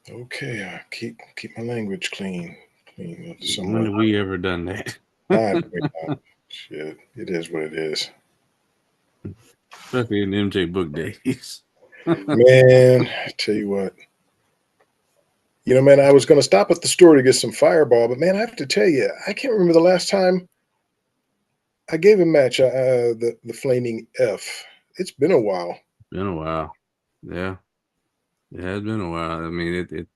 Okay, I keep my language clean When somewhat. have we ever done that? I pray not. Shit, it is what it is. Especially in the MJ book days. Man, I tell you what. Man, I was going to stop at the store to get some Fireball, but man, I have to tell you, I can't remember the last time I gave a match the Flaming F. It's been a while. Been a while. Yeah. It has been a while. I mean, it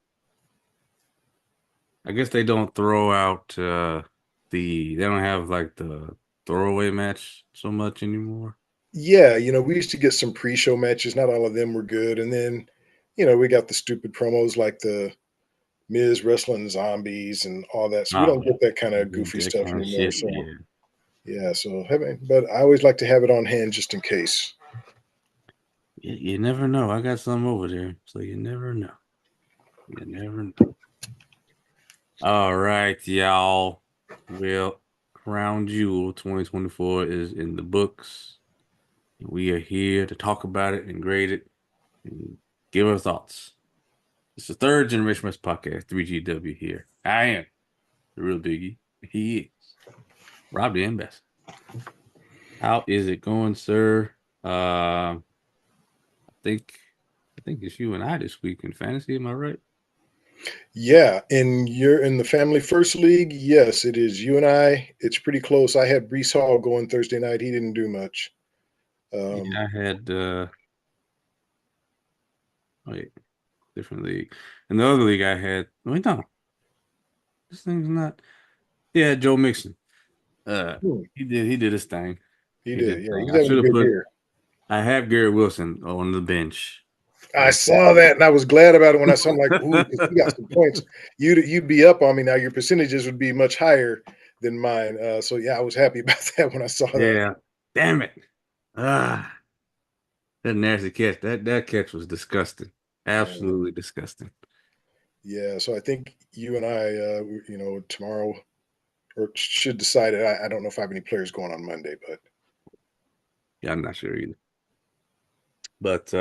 I guess they don't throw out they don't have like the throwaway match so much anymore. Yeah, we used to get some pre-show matches. Not all of them were good, and then, we got the stupid promos like the Miz wrestling zombies and all that. So we Oh, don't get that kind of goofy that stuff kind of anymore. shit. So Yeah. yeah, but I always like to have it on hand just in case. You never know. I got some over there, so you never know. You never know. All right, y'all. Well, Crown Jewel 2024 is in the books. We are here to talk about it and grade it and give our thoughts. It's the third Generation Wrestling Podcast, 3GW here. I am the real Biggie. He is Rob the Ambassador. How is it going, sir? Think I think it's you and I this week in fantasy. Am I right? Yeah, and you're in the Family First League. Yes, it is you and I. It's pretty close. I had Brees Hall going Thursday night. He didn't do much. Yeah, I had wait, different league. In the other league I had wait no, this thing's not yeah, Joe Mixon. Hmm, he did his thing. he He did did. his Yeah, thing. he's I having should a have good put year. I have Garrett Wilson on the bench. I But saw that and I was glad about it when I saw him. Like, ooh, because he got some points. You'd be up on me now. Your percentages would be much higher than mine. So yeah, I was happy about that when I saw that. yeah. Damn it. Ah, that nasty catch. That catch was disgusting. Uh, Absolutely disgusting. yeah, so I think you and I, tomorrow or should decide it. I don't know if I have any players going on Monday, but Yeah, I'm not sure either. But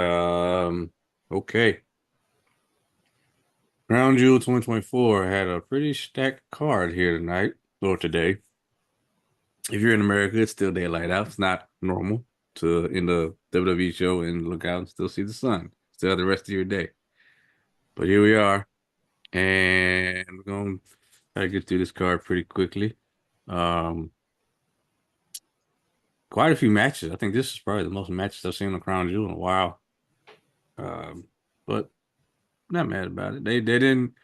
okay. Crown Jewel 2024 had a pretty stacked card here tonight or today. If you're in America, it's still daylight out. It's not normal to end a WWE show and look out and still see the sun. Still have the rest of your day. But here we are, and we're gonna try to get through this card pretty quickly. Um, Quite a few matches. I think this is probably the most matches I've seen on Crown Jewel in a while. Um, but not mad about it. They didn't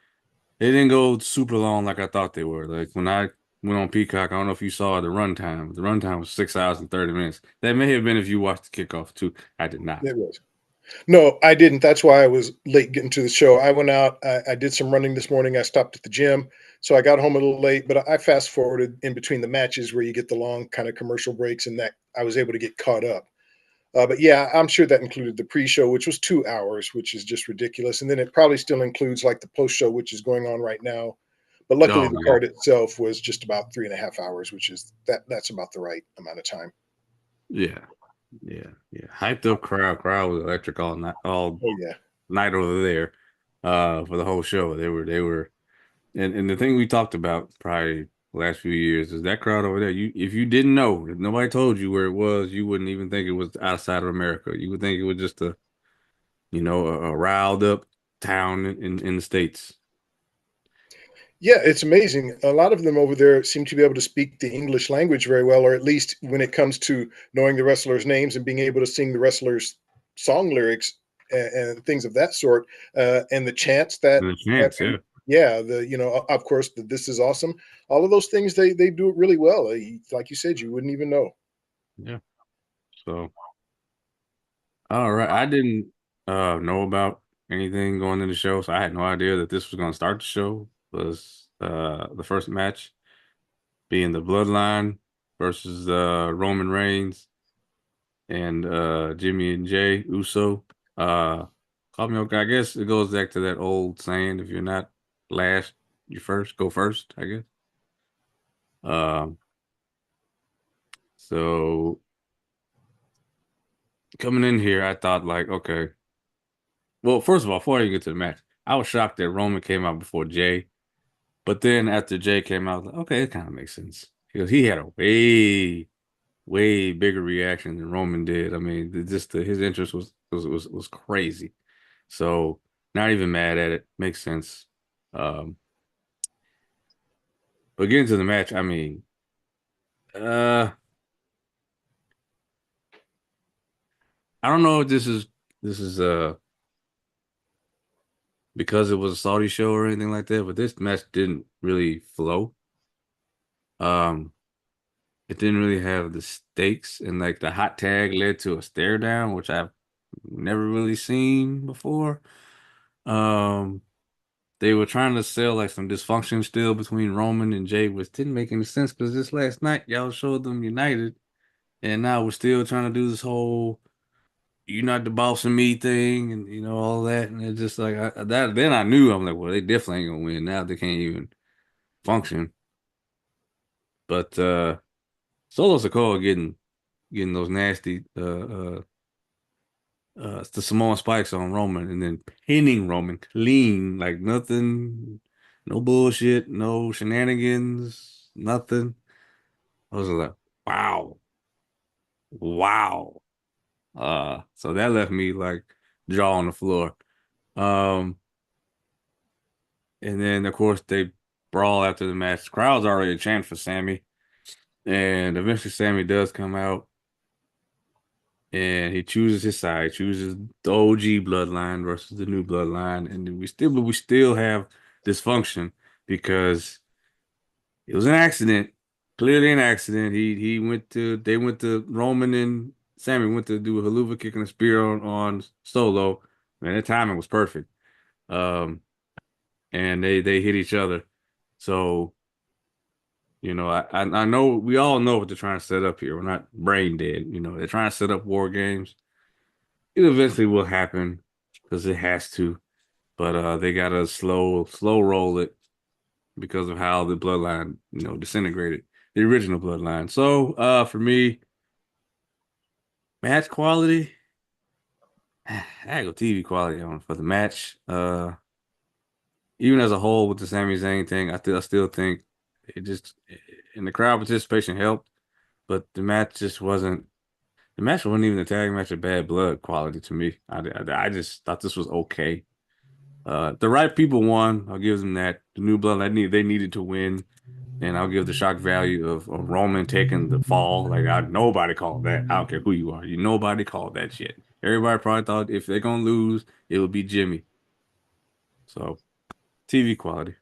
go super long like I thought they were. Like when I went on Peacock, I don't know if you saw the runtime. The runtime was 6 hours and 30 minutes. That may have been if you watched the kickoff too. I did not. it was. No, I didn't. That's why I was late getting to the show. I went out. I did some running this morning. I stopped at the gym, so I got home a little late. But I fast forwarded in between the matches where you get the long kind of commercial breaks, and that I was able to get caught up. But yeah, I'm sure that included the pre-show, which was 2 hours, which is just ridiculous. And then it probably still includes like the post-show, which is going on right now. But luckily, Oh the yeah. card itself was just about 3.5 hours, which is that's about the right amount of time. Yeah. Yeah. Yeah. Hyped up crowd. Crowd was electric all Oh yeah, night over there, for the whole show. They were and the thing we talked about probably the last few years is that crowd over there. If you didn't know, if nobody told you where it was, you wouldn't even think it was outside of America. You would think it was just a riled up town in the States. yeah, it's amazing. A lot of them over there seem to be able to speak the English language very well, or at least when it comes to knowing the wrestlers' names and being able to sing the wrestlers' song lyrics and things of that sort, and the chants that And a that chance, yeah. yeah, of course, the "This is awesome." All of those things they do it really well. Like you said, you wouldn't even know. Yeah. So, all right. I didn't know about anything going into the show, so I had no idea that this was going to start the show. Was the first match being the Bloodline versus Roman Reigns and Jimmy and Jay Uso. Uh Call me okay. I guess it goes back to that old saying, if you're not last, you first, go first, I guess. Um so coming in here, I thought like, okay. Well, first of all, before I even get to the match, I was shocked that Roman came out before Jay. But then after Jay came out, I was like, okay, it kind of makes sense. Because he had a way bigger reaction than Roman did. I mean, his interest was crazy. So not even mad at it. Makes sense. Um, but getting to the match, I mean, uh, I don't know if this is because it was a Saudi show or anything like that, but this match didn't really flow. Um, it didn't really have the stakes, and like the hot tag led to a stare down, which I've never really seen before. Um, they were trying to sell like some dysfunction still between Roman and Jay, which didn't make any sense because this last night y'all showed them united, and now we're still trying to do this whole "you're not the boss of me" thing, and all that, and it's just like that. Then I knew I'm like, well, they definitely ain't gonna win. Now they can't even function. But Solo Sikoa getting those nasty the Samoan spikes on Roman and then pinning Roman clean, like nothing, no bullshit, no shenanigans, nothing. I was like, wow, wow. So that left me like jaw on the floor. Um, and then of course they brawl after the match. The crowd's already chanting for Sammy, and eventually Sammy does come out. And he chooses his side, chooses the OG bloodline versus the new bloodline, and we still have dysfunction because it was an accident, clearly an accident. They went to Roman and Sammy went to do a haluva kick and a spear on Solo, and their timing was perfect. Um, and they hit each other, so I know we all know what they're trying to set up here. We're not brain dead, they're trying to set up war games. It eventually will happen because it has to, but they gotta slow roll it because of how the bloodline, disintegrated, the original bloodline. So, for me, match quality, I gotta go TV quality on for the match. Even as a whole with the Sami Zayn thing, I still think it just and the crowd participation helped, but the match just wasn't. The match wasn't even a tag match of bad blood quality to me. I just thought this was okay. The right people won. I'll give them that. The new blood they needed to win, and I'll give the shock value of Roman taking the fall. Like nobody called that. I don't care who you are. Nobody called that shit. Everybody probably thought if they're gonna lose, it would be Jimmy. So TV quality.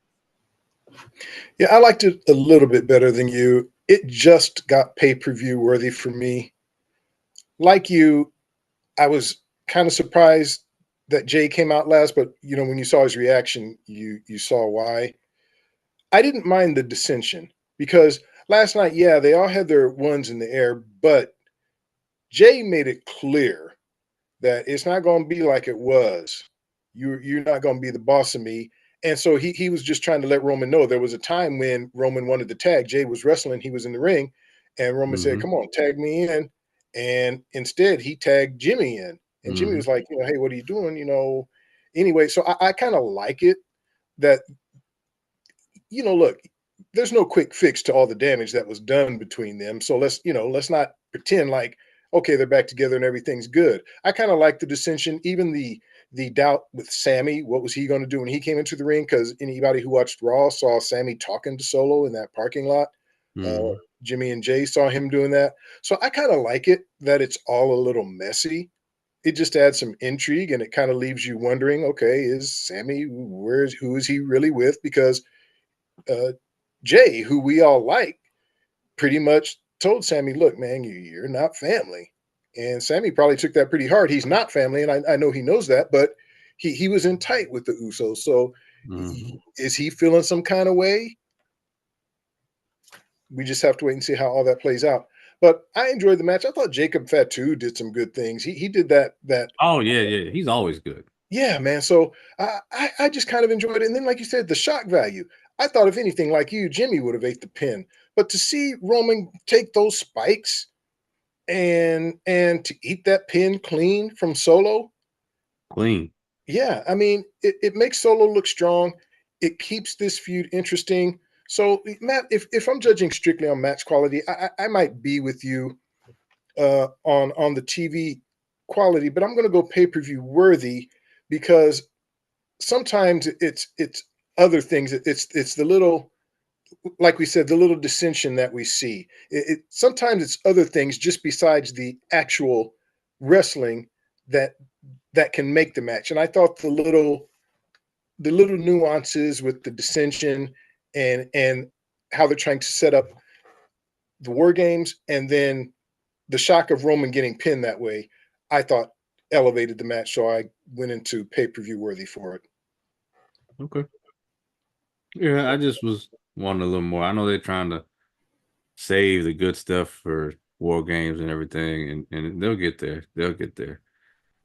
Yeah, I liked it a little bit better than you. It just got pay-per-view worthy for me. Like you, I was kind of surprised that Jay came out last, but when you saw his reaction, you saw why. I didn't mind the dissension because last night, yeah, they all had their ones in the air, but Jay made it clear that it's not going to be like it was. You're not going to be the boss of me. And so he was just trying to let Roman know there was a time when Roman wanted to tag. Jay was wrestling, he was in the ring, and Roman said, Hmm. "Come on, tag me in." And instead, he tagged Jimmy in, and Jimmy Hmm. was like, "Hey, what are you doing?" Anyway, so I kind of like it that look, there's no quick fix to all the damage that was done between them. So let's not pretend like okay, they're back together and everything's good. I kind of like the dissension, even the doubt with Sammy. What was he going to do when he came into the ring? Because anybody who watched Raw saw Sammy talking to Solo in that parking lot. Uh, Hmm. Jimmy and Jay saw him doing that. So I kind of like it that it's all a little messy. It just adds some intrigue and it kind of leaves you wondering, okay, is Sammy who is he really with? Because uh, Jay, who we all like, pretty much told Sammy, "Look, man, you're not family." And Sammy probably took that pretty hard. He's not family, and I know he knows that, but he was in tight with the Usos. So Hmm. is he feeling some kind of way? We just have to wait and see how all that plays out. But I enjoyed the match. I thought Jacob Fatu did some good things. He did that. Oh yeah. He's always good. Yeah, man. So I just kind of enjoyed it. And then, like you said, the shock value. I thought, if anything, like you, Jimmy would have ate the pin. But to see Roman take those spikes and to eat that pin clean from Solo, Clean. Yeah, I mean, it makes Solo look strong. It keeps this feud interesting. So, Matt, if I'm judging strictly on match quality, I might be with you on the TV quality, but I'm going to go pay per view worthy because sometimes it's other things. It's the little, like we said, the little dissension that we see. Sometimes it's other things just besides the actual wrestling that that can make the match. And I thought the little nuances with the dissension and how they're trying to set up the war games and then the shock of Roman getting pinned that way, I thought elevated the match. So I went into pay-per-view worthy for it. Okay. Yeah, I just was wanting a little more. I know they're trying to save the good stuff for war games and everything, and they'll get there. They'll get there.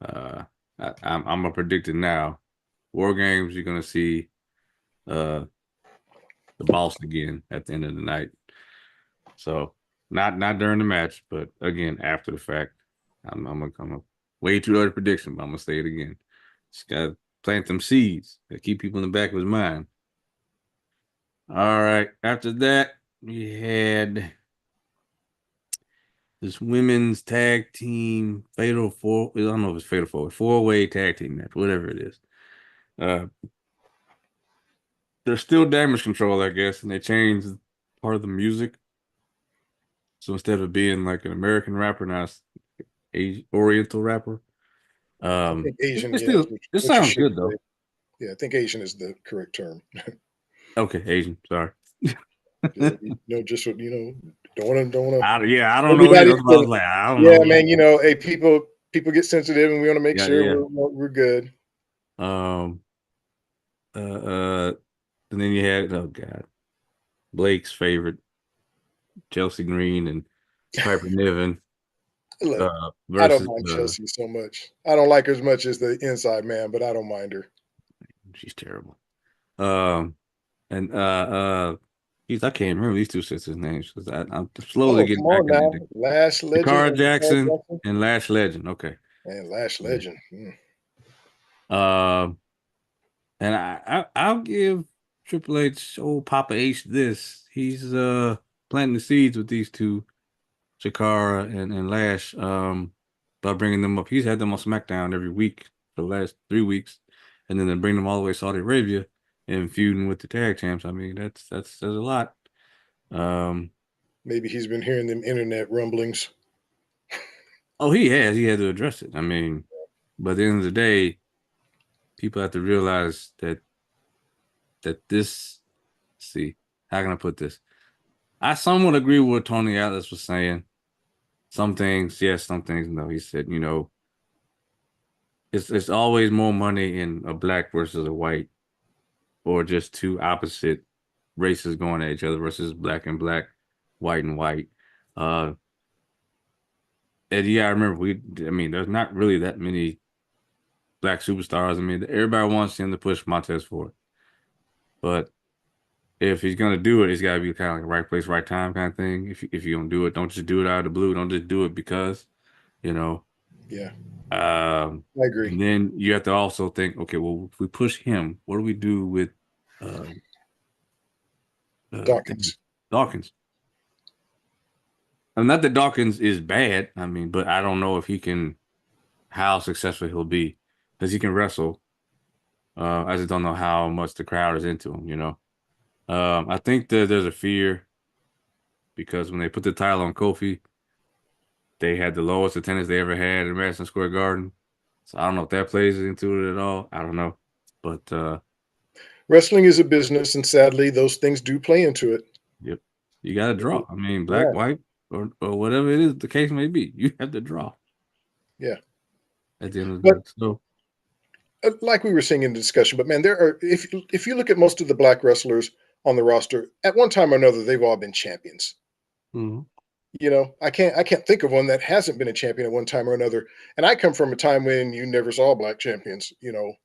Uh, I'm gonna predict it now. War games, you're gonna see uh the boss again at the end of the night. So not during the match, but again after the fact. I'm a way too early prediction, but I'm gonna say it again. Just gotta plant them seeds that keep people in the back of his mind. All right. After that, we had this women's tag team fatal four. I don't know if it's fatal four-way tag team match, whatever it is. Uh, there's still damage control, I guess, and they changed part of the music. So instead of being like an American rapper, now it's Oriental rapper. I think Asian, It yeah, still it what you sounds should good say. though. Yeah, I think Asian is the correct term. Okay, Asian. Sorry. Yeah, just what don't want to. I don't know either. Everybody, That's what I was like. I don't yeah, know. man. Hey, people get sensitive, and we want to make Yeah, sure yeah. we're good. Um. Uh. And then you had oh god, Blake's favorite Chelsea Green and Piper Niven Look, I don't versus mind Chelsea so much. I don't like her as much as the inside man, but I don't mind her. she's terrible. Um and geez, I can't remember these two sisters' names because I'm slowly Oh, come getting back on in now, there. Lash Legend Takara and Nicole Jackson Jackson and Lash Legend. Okay. and Lash Yeah. Legend. Um and I'll give Triple H old Papa H this. He's planting the seeds with these two, Chikara and Lash, by bringing them up. He's had them on SmackDown every week for the last 3 weeks, and then they bring them all the way to Saudi Arabia and feuding with the tag champs. I mean, that's says a lot. Um, Maybe he's been hearing them internet rumblings. oh, he has. He had to address it. I mean, but at the end of the day, people have to realize that this. See, how can I put this? I somewhat agree with what Tony Atlas was saying. Some things, yes, some things, no. He said, it's always more money in a black versus a white, or just two opposite races going at each other versus black and black, white and white. Uh, and yeah, I remember I mean, there's not really that many black superstars. I mean, everybody wants him to push Montez Ford, but if he's gonna do it, it's gotta be kind of like right place, right time kind of thing. If you're gonna do it, don't just do it out of the blue. Don't just do it because, you know. Yeah, Um, I agree. and then you have to also think, okay, well, if we push him, what do we do with uh, Dawkins. Dawkins? I mean, not that Dawkins is bad. I mean, but I don't know if he can, how successful he'll be, because he can wrestle. I just don't know how much the crowd is into him. I think that there's a fear because when they put the title on Kofi, they had the lowest attendance they ever had in Madison Square Garden. So I don't know if that plays into it at all. I don't know, but Wrestling is a business, and sadly, those things do play into it. yep, you got to draw. I mean, black, Yeah, white, or whatever it is the case may be, you have to draw yeah. at the end of the But day. So. like we were saying in the discussion, but man, there are if you look at most of the black wrestlers on the roster, at one time or another, they've all been champions. Mhm. I can't think of one that hasn't been a champion at one time or another. And I come from a time when you never saw black champions.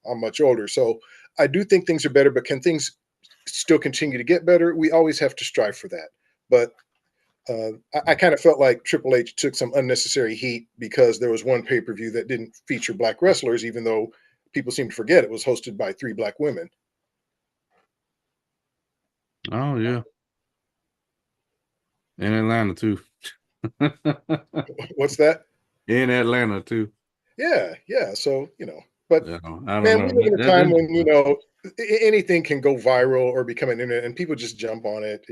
I'm much older, so I do think things are better. But can things still continue to get better? We always have to strive for that. But I kind of felt like Triple H took some unnecessary heat because there was one pay per view that didn't feature black wrestlers, even though people seem to forget it was hosted by 3 black women. Oh yeah, in Atlanta too. What's that? In Atlanta too. Yeah, yeah. So, but Yeah, I don't man, we know. live in a time when, anything can go viral or become an internet and people just jump on it,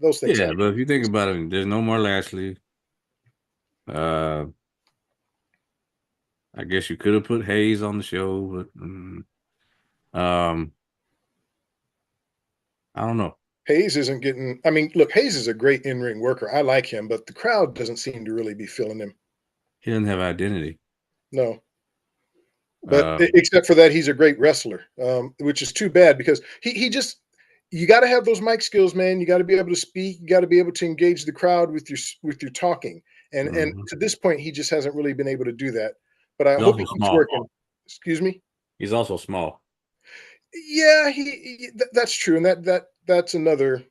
those things Yeah, happen. but if you think about it, there's no more Lashley. I guess you could have put Hayes on the show, but I don't know. Hayes isn't getting, I mean, look, Hayes is a great in-ring worker. I like him, but the crowd doesn't seem to really be feeling him. He doesn't have identity. No. But Um, except for that, he's a great wrestler, which is too bad because he just, you got to have those mic skills, man. You got to be able to speak. You got to be able to engage the crowd with your talking. And mhm. to this point, he just hasn't really been able to do that. But I He's hope also he keeps small. working. Excuse me. He's also small. Yeah, that's true, and that's another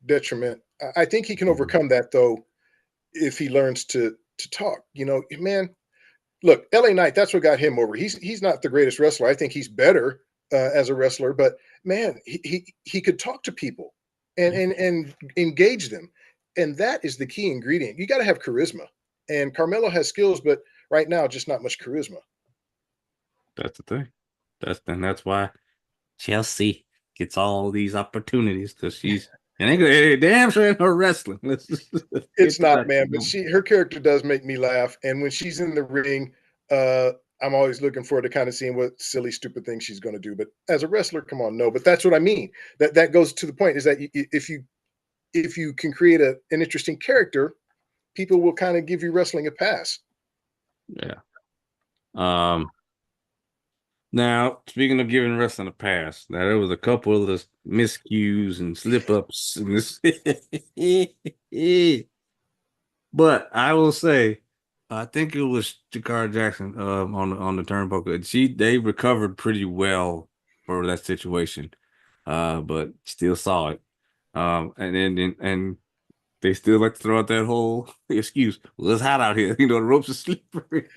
detriment. I think he can Mhm. overcome that though if he learns to talk. Man, look, LA Knight, that's what got him over. He's not the greatest wrestler. I think he's better as a wrestler, but man, he could talk to people and Yeah, and engage them, and that is the key ingredient. You got to have charisma, and Carmelo has skills, but right now just not much charisma. that's the thing. That's why Chelsea gets all these opportunities because she's and they damn sure ain't no wrestling. Let's just It's get not, that. man, but her character does make me laugh, and when she's in the ring, I'm always looking forward to kind of seeing what silly, stupid thing she's going to do. But as a wrestler, come on, no. But that's what I mean. That goes to the point is that if you can create an interesting character, people will kind of give you wrestling a pass. Yeah. Um. Now, speaking of giving wrestling a pass, now there was a couple of the miscues and slip ups in this. But I will say, I think it was Jakara Jackson on the turnbuckle. They recovered pretty well for that situation, but still saw it. And they still like to throw out that whole excuse. Well, it's hot out here. The ropes are slippery.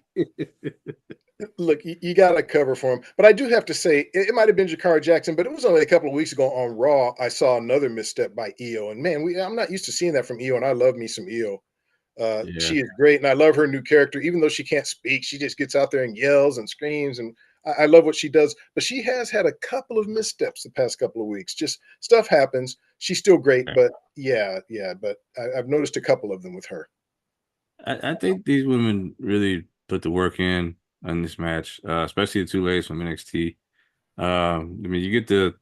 Look, you got to cover for him. But I do have to say, it might have been Jakara Jackson, but it was only a couple of weeks ago on Raw. I saw another misstep by Io, and man, I'm not used to seeing that from Io, and I love me some Io. Yeah. She is great, and I love her new character. Even though she can't speak, she just gets out there and yells and screams, and I love what she does. But she has had a couple of missteps the past couple of weeks. Just stuff happens. She's still great, but yeah. But I've noticed a couple of them with her. I think these women really put the work in this match, especially the two ladies from NXT. I mean, you get the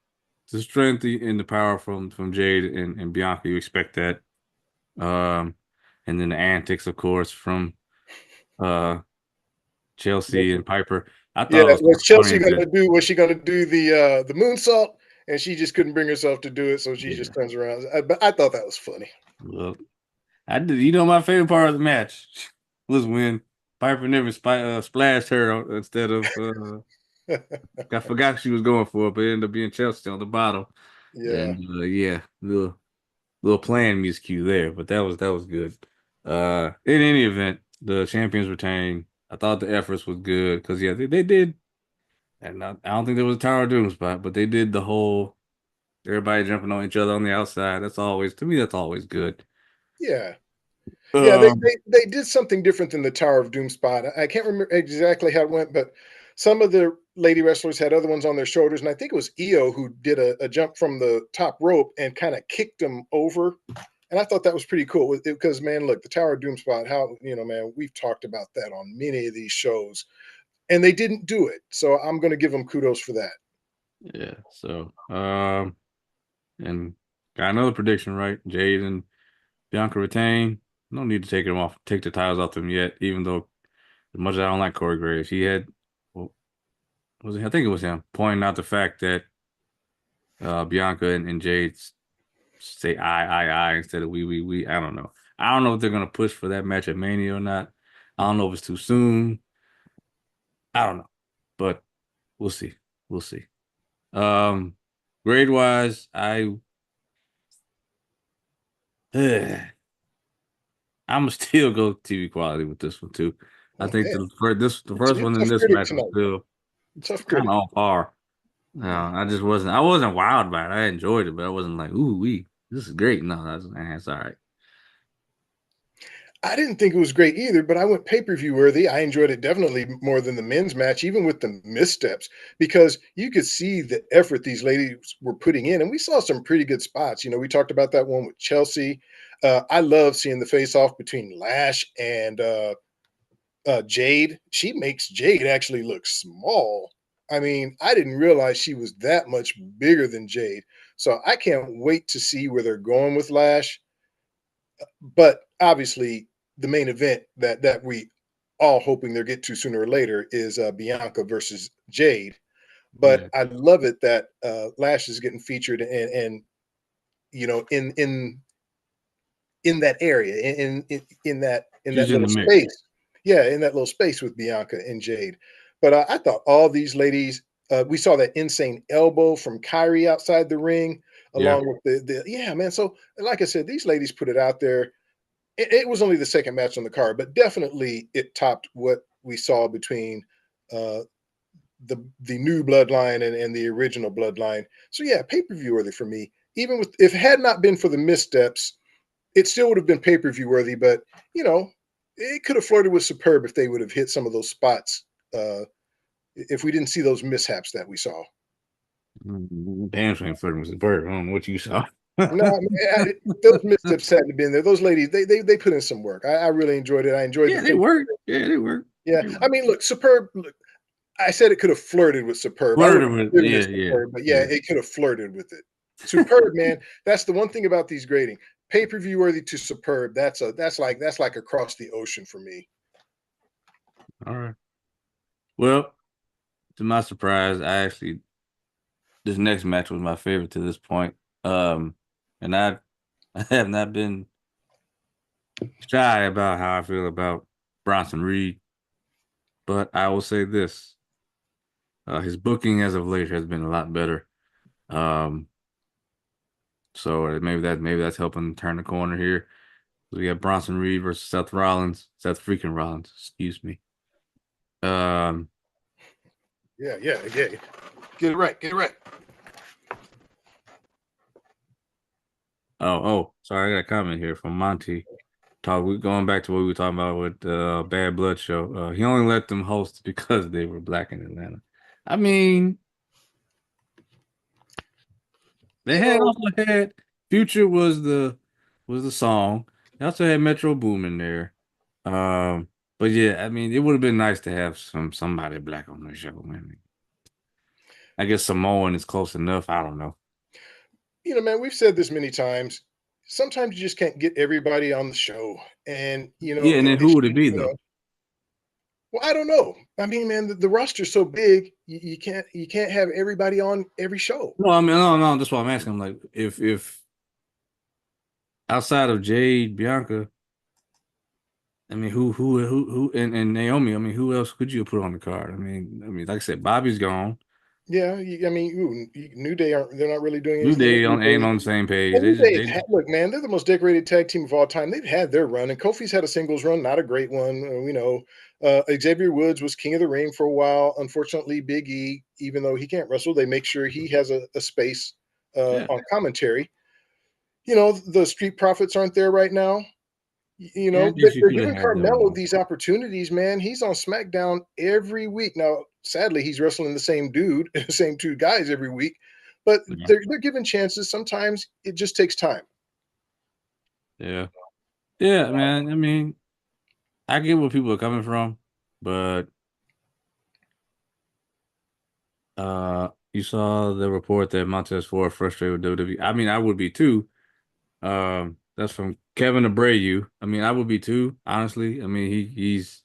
strength and the power from Jade and Bianca. You expect that. Um, and then the antics, of course, from uh Chelsea and Piper. I Yeah, thought it was kind was of Chelsea funny gonna that do? Was she gonna do the moonsault? And she just couldn't bring herself to do it, so she yeah. just turns around. But I thought that was funny. Well, I did. My favorite part of the match was when Piper never splashed her instead of I forgot she was going for it, but it ended up being Chelsea on the bottom. Yeah, And yeah, little playing miscue there, but that was good. In any event, the champions retain. I thought the efforts was good because yeah, they did, and I don't think there was a Tower of Doom spot, but they did the whole everybody jumping on each other on the outside. That's always to me. That's always good. yeah. Yeah, they, Um, they they did something different than the Tower of Doom spot. I can't remember exactly how it went, but some of the lady wrestlers had other ones on their shoulders, and I think it was Io who did a jump from the top rope and kind of kicked them over. And I thought that was pretty cool because, man, look, the Tower of Doom spot. How man, we've talked about that on many of these shows, and they didn't do it. So I'm going to give them kudos for that. yeah. So and got another prediction right. Jade and Bianca retain. No need to take the titles off them yet, even though as much as I don't like Corey Graves, he had, well, was it, I think it was him pointing out the fact that Bianca and Jade say I instead of we. I don't know. I don't know if they're gonna push for that match at Mania or not. I don't know if it's too soon. I don't know, but we'll see. We'll see. Um, grade wise, I'm gonna still go TV quality with this one too. I Oh think man, the it's first a one in tough this critic match was tonight. still. Tough kind critic. of on par. No, I wasn't wild by it. I enjoyed it, but I wasn't like, ooh, this is great. No, that's all right. I didn't think it was great either, but I went pay-per-view worthy. I enjoyed it definitely more than the men's match, even with the missteps, because you could see the effort these ladies were putting in. And we saw some pretty good spots. We talked about that one with Chelsea. I love seeing the face-off between Lash and Jade. She makes Jade actually look small. I mean, I didn't realize she was that much bigger than Jade. So I can't wait to see where they're going with Lash. But obviously, the main event that we all hoping they'll get to sooner or later is Bianca versus Jade. But Yeah. I love it that Lash is getting featured and in that area in that She's in little the mix. space. Yeah, in that little space with Bianca and Jade. But I thought all these ladies. We saw that insane elbow from Kyrie outside the ring, Yeah. along with the yeah, man. So, like I said, these ladies put it out there. It was only the second match on the card, but definitely it topped what we saw between uh, the new bloodline and the original bloodline. So yeah, pay-per-view worthy for me. Even with if it had not been for the missteps, it still would have been pay-per-view worthy. But you know, it could have flirted with Superb if they would have hit some of those spots. If we didn't see those mishaps that we saw. Damn, she ain't flirting with the bird. I don't know what you saw. No, I mean, those missteps had to be in there. Those ladies, they put in some work. I really enjoyed it. I enjoyed the Yeah, they face. work. Yeah, they work. Yeah, They work. I mean, look, Superb. Look, I said it could have flirted with Superb. I would Flirted have with, given yeah, it yeah, Superb, but yeah, yeah. it could have flirted with it. Superb, man. That's the one thing about these grading. Pay-per-view worthy to Superb. That's like across the ocean for me. All right. Well, to my surprise, this next match was my favorite to this point. And I have not been shy about how I feel about Bronson Reed, but I will say this: his booking as of late has been a lot better. Um, so maybe that's helping turn the corner here. We got Bronson Reed versus Seth freaking Rollins, excuse me. Um, Yeah, yeah, yeah. Get it right. Get it right. sorry, I got a comment here from Monty. We going back to what we were talking about with Bad Blood show. He only let them host because they were black in Atlanta. I mean, they You had know, also had Future was the song. They also had Metro Boomin there. But yeah, I mean, it would have been nice to have somebody black on the show. Man. I guess Samoan is close enough. I don't know. man, we've said this many times. Sometimes you just can't get everybody on the show, and Yeah, and then who would it be you know, though? well, I don't know. I mean, man, the roster's so big, you can't have everybody on every show. No, I mean, no. That's why I'm asking. I'm like, if outside of Jade, Bianca, I mean, who, and Naomi, I mean, who else could you put on the card? I mean, like I said, Bobby's gone. Yeah, I mean, New Day they're not really doing New anything. Day ain't on the same page. And They New just Day, they look, man, they're the most decorated tag team of all time. They've had their run, and Kofi's had a singles run, not a great one. Xavier Woods was king of the ring for a while. Unfortunately, Big E, even though he can't wrestle, they make sure he has a space yeah. on commentary. The Street Profits aren't there right now. Yeah, I But guess you they're could have giving had them Carmelo on. these opportunities, man. He's on SmackDown every week. Now, sadly, he's wrestling the same dude, the same two guys every week, but Yeah. they're given chances. Sometimes it just takes time. Yeah. Yeah, man. I mean, I get where people are coming from, but you saw the report that Montez Ford frustrated with WWE. I mean, I would be too. That's from Kevin Abreu. I mean, I would be too, honestly. I mean, he's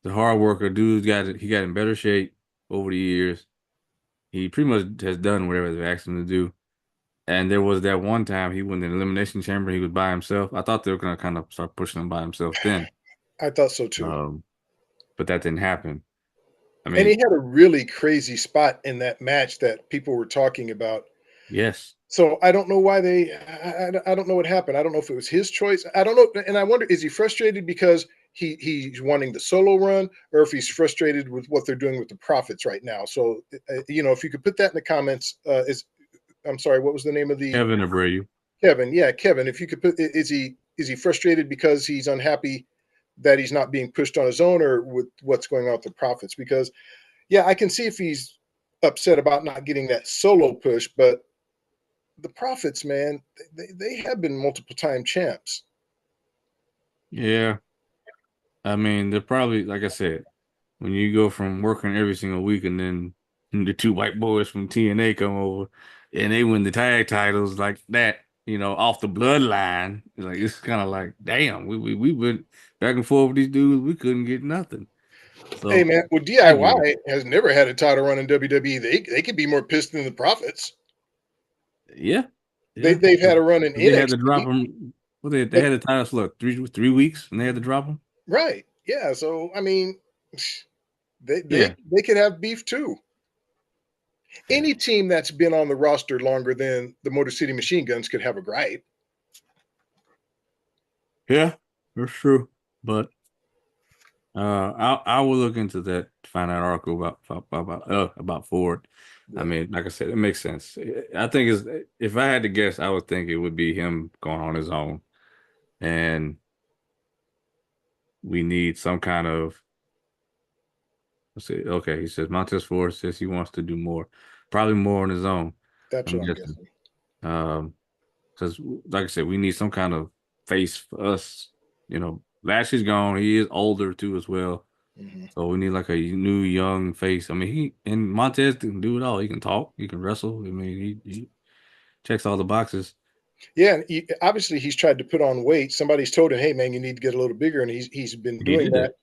the hard worker. He got in better shape over the years. He pretty much has done whatever they asked him to do. And there was that one time he went in the elimination chamber. He was by himself. I thought they were gonna kind of start pushing him by himself then. I thought so too. But that didn't happen. I And he mean, had a really crazy spot in that match that people were talking about. yes. So I don't know why I don't know what happened. I don't know if it was his choice. I don't know. And I wonder, is he frustrated because he's wanting the solo run, or if he's frustrated with what they're doing with the Profits right now. So, if you could put that in the comments, I'm sorry, what was the name of the Kevin Abreu. Kevin? Yeah, Kevin. If you could put, is he frustrated because he's unhappy that he's not being pushed on his own, or with what's going on with the Profits? Because yeah, I can see if he's upset about not getting that solo push, but the Profits, man, they have been multiple time champs. Yeah. I mean, they're probably, like I said, when you go from working every single week and then the two white boys from TNA come over and they win the tag titles like that, off the bloodline, it's kind of like, damn, we went back and forth with these dudes, we couldn't get nothing. Hey So man, well I get it. DIY has never had a title run in WWE. They could be more pissed than the Profits. Yeah, They yeah. they've had a run in They had to drop NXT, them. Well, they but had the titles, look, 3 weeks, and they had to drop them. right, yeah. So I mean, they they Yeah, they could have beef too. Any team that's been on the roster longer than the Motor City Machine Guns could have a gripe. yeah, that's true. But I will look into that to find out article about Ford. I Yeah, mean, like I said, it makes sense. I think if I had to guess, I would think it would be him going on his own, and we need some kind of. Let's see. Okay, he says Montez Ford says he wants to do more, probably more on his own. that's I'm what I'm guessing. guessing. Because like I said, we need some kind of face for us. Lashley's gone. He is older too as well. Hmm. So we need like a new young face. I mean, Montez can do it all. He can talk. He can wrestle. I mean, he checks all the boxes. Yeah, and obviously he's tried to put on weight. Somebody's told him, "Hey, man, you need to get a little bigger," and he's been He doing did that.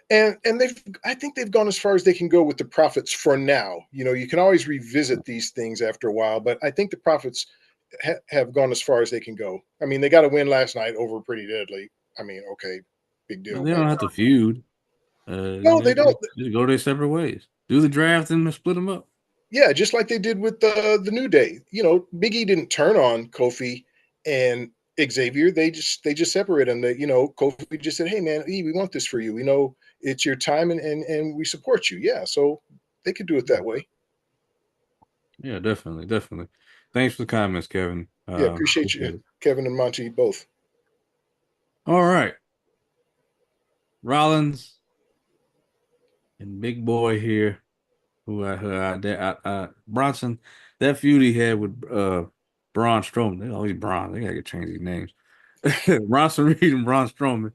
that. And I think they've gone as far as they can go with the Profits for now. You can always revisit these things after a while, but I think the Profits have gone as far as they can go. I mean, they got a win last night over Pretty Deadly. I mean, okay, big Well, deal, they but don't have to feud. no, they don't. Just go their separate ways. Do the draft and split them up. Yeah, just like they did with the New Day. Biggie didn't turn on Kofi and Xavier. They just separated them. Kofi just said, "Hey, man, we want this for you. We know it's your time, and we support you." Yeah, so they could do it that way. Yeah, definitely, definitely. Thanks for the comments, Kevin. Yeah, appreciate you, Appreciate it. Kevin and Monty, both. All right, Rollins and Big Boy here. Bronson, that feud he had with Braun Strowman. They always Braun. They gotta change these names. Bronson Reed and Braun Strowman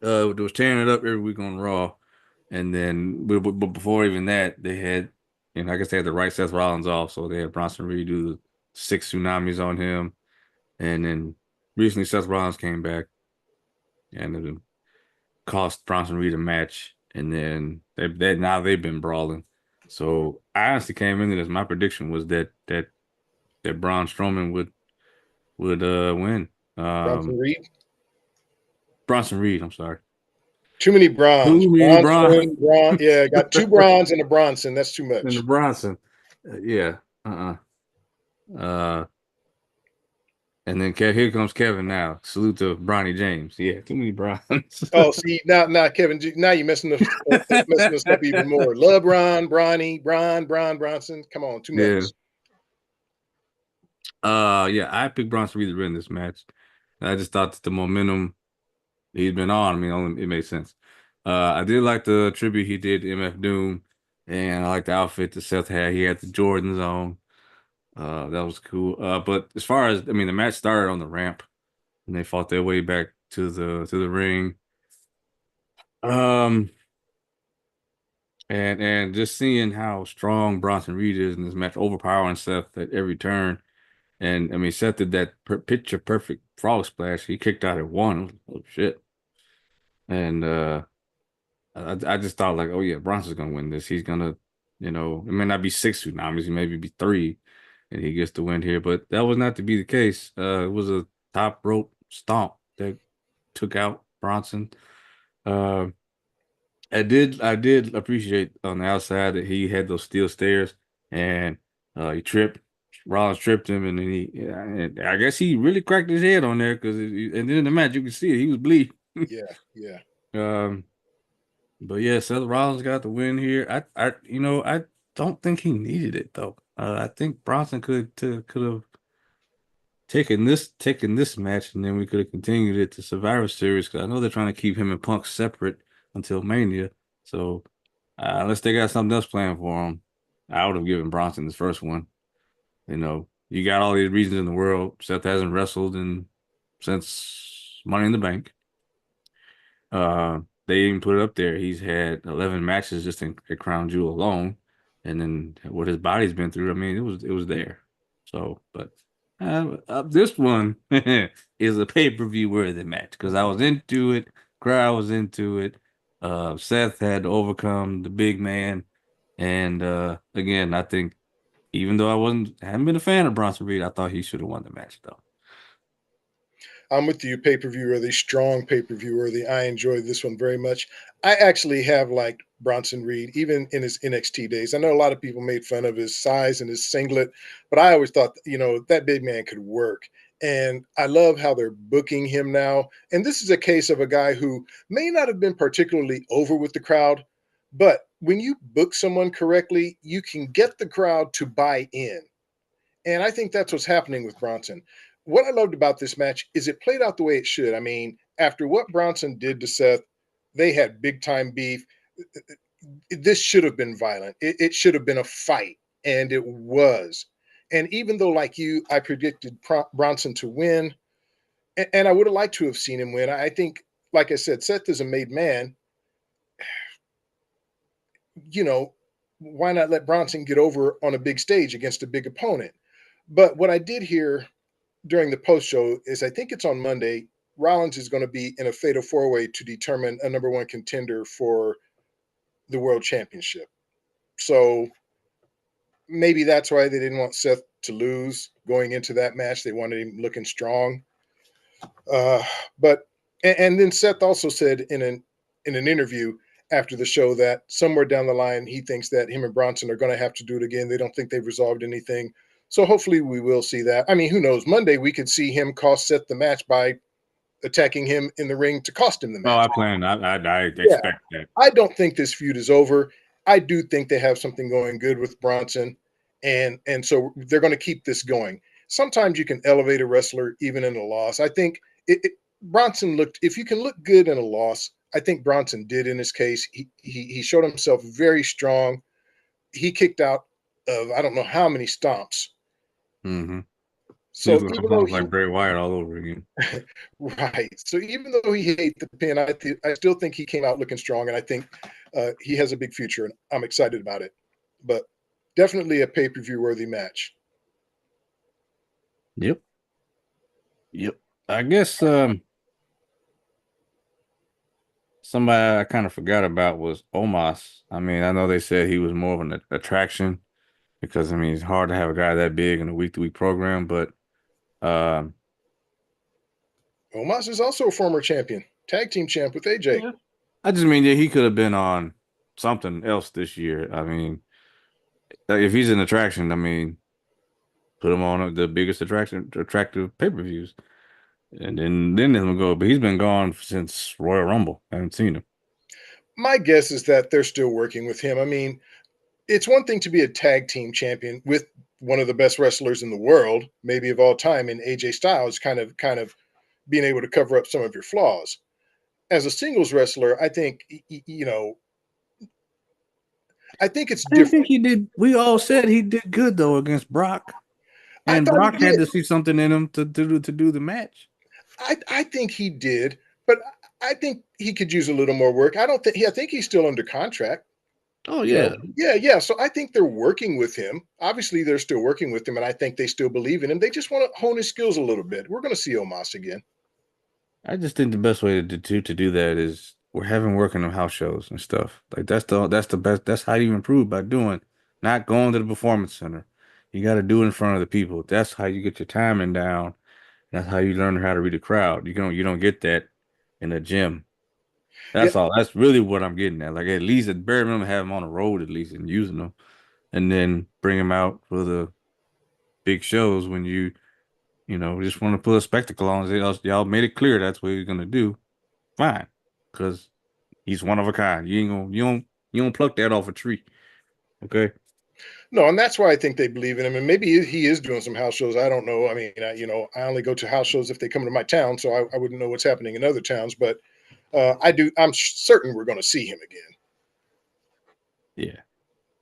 was tearing it up every week on Raw, and then but before even that, they had, I guess they had to write Seth Rollins off, so they had Bronson Reed do the 6 tsunamis on him, and then recently Seth Rollins came back and it cost Bronson Reed a match, and then now they've been brawling. So I honestly came into this. My prediction was that Braun Strowman would win. Bronson Reed. Bronson Reed, I'm sorry. Too many Brons. Too many Braun Bronson, Yeah, got two Brons and a Bronson. That's too and the much. Bronson. Yeah. Uh and then here comes Kevin now. Salute to Bronny James. Yeah, too many Brons. Oh, see now, Kevin, now you're messing us up even more. Love Ron, Bronny, Bronson. Come on, too Yeah. much. Yeah, I picked Bronson Reed to win this match. I just thought that the momentum he's been on. I mean, it made sense. I did like the tribute he did to MF Doom, and I like the outfit that Seth had. He had the Jordans on. That was cool. But as far as the match started on the ramp, and they fought their way back to the ring. Um, and just seeing how strong Bronson Reed is in this match, overpowering Seth at every turn. And Seth did that picture perfect frog splash. He kicked out at one. Oh shit! And I just thought like, oh yeah, Bronson's gonna win this. He's gonna, it may not be 6 tsunamis, it maybe be three, and he gets the win here. But that was not to be the case. It was a top rope stomp that took out Bronson. Uh, I did appreciate on the outside that he had those steel stairs and he tripped. Rollins tripped him, and then and I guess he really cracked his head on there because and then in the match you can see it, he was bleeding. Yeah, yeah. Um, but yeah, Seth Rollins got the win here. I don't think he needed it though. I think Bronson could have taken this match, and then we could have continued it to Survivor Series because I know they're trying to keep him and Punk separate until Mania. So unless they got something else planned for him, I would have given Bronson this first one. You got all these reasons in the world. Seth hasn't wrestled in since Money in the Bank. They even put it up there. He's had 11 matches just in at Crown Jewel alone, and then what his body's been through. I mean, it was there. So, but this one is a pay-per-view worthy match because I was into it. Crowd was into it. Seth had to overcome the big man, and again, I think even though hadn't been a fan of Bronson Reed, I thought he should have won the match though. I'm with you, pay per view worthy, strong pay per view worthy. I enjoyed this one very much. I actually have liked Bronson Reed, even in his NXT days. I know a lot of people made fun of his size and his singlet, but I always thought, that big man could work. And I love how they're booking him now. And this is a case of a guy who may not have been particularly over with the crowd, but when you book someone correctly, you can get the crowd to buy in. And I think that's what's happening with Bronson. What I loved about this match is it played out the way it should. I mean, after what Bronson did to Seth, they had big time beef. This should have been violent. It should have been a fight, and it was. And even though, like you, I predicted Bronson to win, and I would have liked to have seen him win. I think, like I said, Seth is a made man. You know, why not let Bronson get over on a big stage against a big opponent? But what I did hear during the post show is I think it's on Monday. Rollins is going to be in a fatal four way to determine a number one contender for the world championship. So maybe that's why they didn't want Seth to lose going into that match. They wanted him looking strong. Uh, but and then Seth also said in an interview after the show that somewhere down the line he thinks that him and Bronson are going to have to do it again. They don't think they've resolved anything. So hopefully we will see that. I mean, who knows? Monday we could see him cost Seth the match by attacking him in the ring to cost him the Oh, match. I plan. I Yeah, expect that. I don't think this feud is over. I do think they have something going good with Bronson, and so they're going to keep this going. Sometimes you can elevate a wrestler even in a loss. I think Bronson looked. If you can look good in a loss, I think Bronson did in this case. He showed himself very strong. He kicked out of I don't know how many stomps. Mm-hmm. He was So like, even though almost he like Bray Wyatt all over again. right, so even though he ate the pin, I still think he came out looking strong, and I think he has a big future, and I'm excited about it. But definitely a pay per view worthy match. Yep. Yep. I guess somebody I kind of forgot about was Omos. I mean, I know they said he was more of an attraction because I mean it's hard to have a guy that big in a week to week program, but um Omos is also a former champion, tag team champ with AJ. yeah. I just mean that he could have been on something else this year. I mean, if he's an attraction, I mean, put him on the biggest attractive pay-per-views. And then let him go. But he's been gone since Royal Rumble. I haven't seen him. My guess is that they're still working with him. I mean, it's one thing to be a tag team champion with one of the best wrestlers in the world, maybe of all time, in AJ Styles, kind of being able to cover up some of your flaws. As a singles wrestler, I think I think it's I didn't think different. he did. We all said he did good though against Brock, I and thought he Brock had did. to see something in him to do the match. I think he did, but I think he could use a little more work. I don't think I think he's still under contract. Oh yeah, Yeah, yeah. So I think they're working with him. Obviously, they're still working with him, and I think they still believe in him. They just want to hone his skills a little bit. We're going to see Omos again. I just think the best way to do that is we're having working on house shows and stuff. Like that's the best. That's how you improve by doing, not going to the performance center. You got to do it in front of the people. That's how you get your timing down. That's how you learn how to read a crowd. You don't get that in a gym. Yeah, That's all. That's really what I'm getting at. Like at least at bare minimum, have them on the road at least and using them, and then bring them out for the big shows when you just want to put a spectacle on. Y'all made it clear that's what you're gonna do. fine, because he's one of a kind. You don't pluck that off a tree. Okay. No, and that's why I think they believe in him. And maybe he is doing some house shows. I don't know. I mean, I only go to house shows if they come to my town, so I wouldn't know what's happening in other towns. But I do. I'm certain we're going to see him again. Yeah.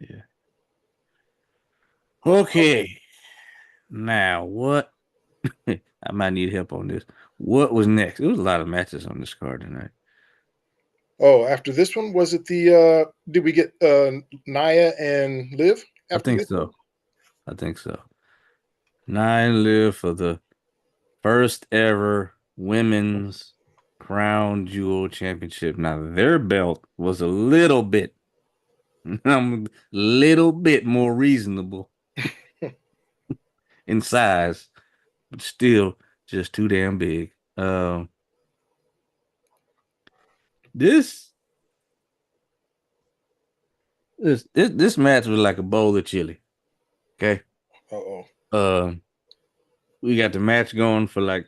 Yeah. Okay. Now what? I might need help on this. What was next? There was a lot of matches on this card tonight. Oh, after this one, was it the? Did we get Nia and Liv I after think this? so. I think so. Nine live for the first ever women's crown jewel championship. Now their belt was a little bit, little bit more reasonable in size, but still just too damn big. This this match was like a bowl of chili. Okay. Uh-oh. We got the match going for like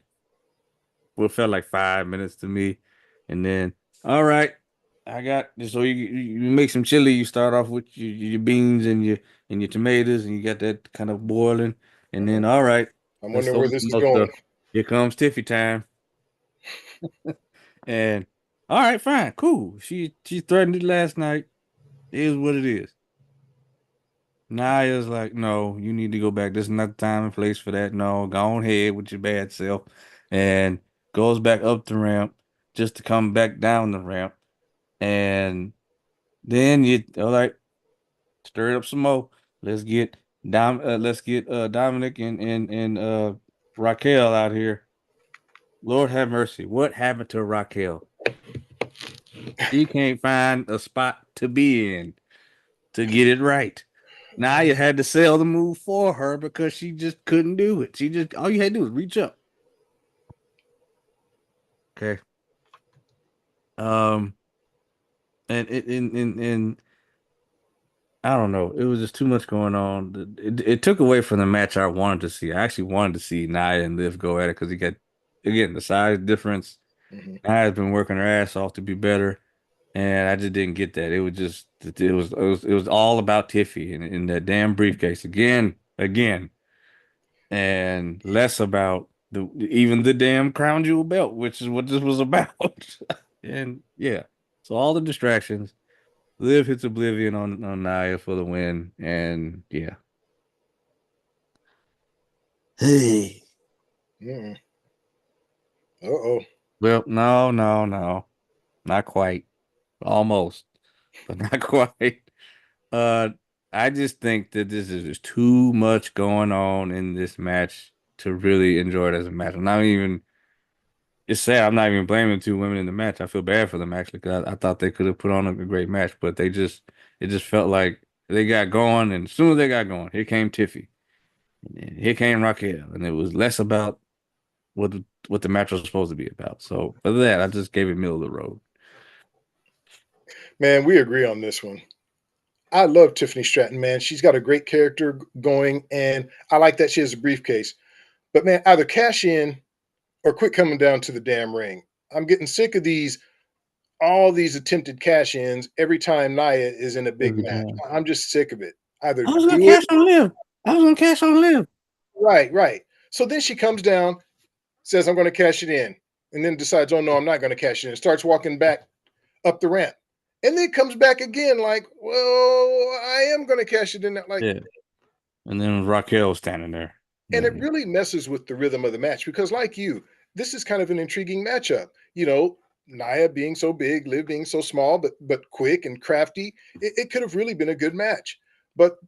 what felt like 5 minutes to me, and then all right, I got so you make some chili. You start off with your beans and your tomatoes, and you got that kind of boiling, and then all right, I'm let's wondering throw where some this is more going. stuff. Here comes Tiffy time, and all right, fine, cool. She threatened it last night. It is what it is. Naya's like, no, you need to go back. This is not the time and place for that. No, go on ahead with your bad self. And goes back up the ramp just to come back down the ramp. And then you all right, stir it up some more. Let's get Dominic and Raquel out here. Lord have mercy. What happened to Raquel? She can't find a spot to be in to get it right. Now you had to sell the move for her because she just couldn't do it. She just all you had to do was reach up. Okay. Um and I don't know. It was just too much going on. It took away from the match I wanted to see. I actually wanted to see Nia and Liv go at it because you got again the size difference. Mm-hmm. Nia's been working her ass off to be better, and I just didn't get that. It was just it was all about Tiffy and that damn briefcase again. And less about even the damn crown jewel belt, which is what this was about. And yeah, so all the distractions. Liv hits Oblivion on Nia for the win, and yeah. Hey. Mm-mm. Uh-oh. Well, no, not quite, almost, but not quite. Uh, I just think that this is just too much going on in this match to really enjoy it as a match. I'm not even it's sad. I'm not even blaming the two women in the match. I feel bad for them actually because I thought they could have put on a great match, but it just felt like they got going, and as soon as they got going, here came Tiffy, and here came Raquel, and it was less about what the match was supposed to be about. So for that, I just gave it middle of the road. Man, we agree on this one. I love Tiffany Stratton, man. She's got a great character going, and I like that she has a briefcase. But man, either cash in or quit coming down to the damn ring. I'm getting sick of all these attempted cash ins every time Nia is in a big Every match. time. I'm just sick of it. Either I was gonna do it cash on Liv. I was gonna cash on Liv. right, right. So then she comes down, says, I'm going to cash it in, and then decides, oh no, I'm not going to cash it in. Starts walking back up the ramp. And then comes back again, like, well, I am going to cash it in. Like, Yeah. And then Raquel standing there. and it Mhm. really messes with the rhythm of the match because, like you, this is kind of an intriguing matchup. You know, Nia being so big, Liv being so small, but quick and crafty. It could have really been a good match. But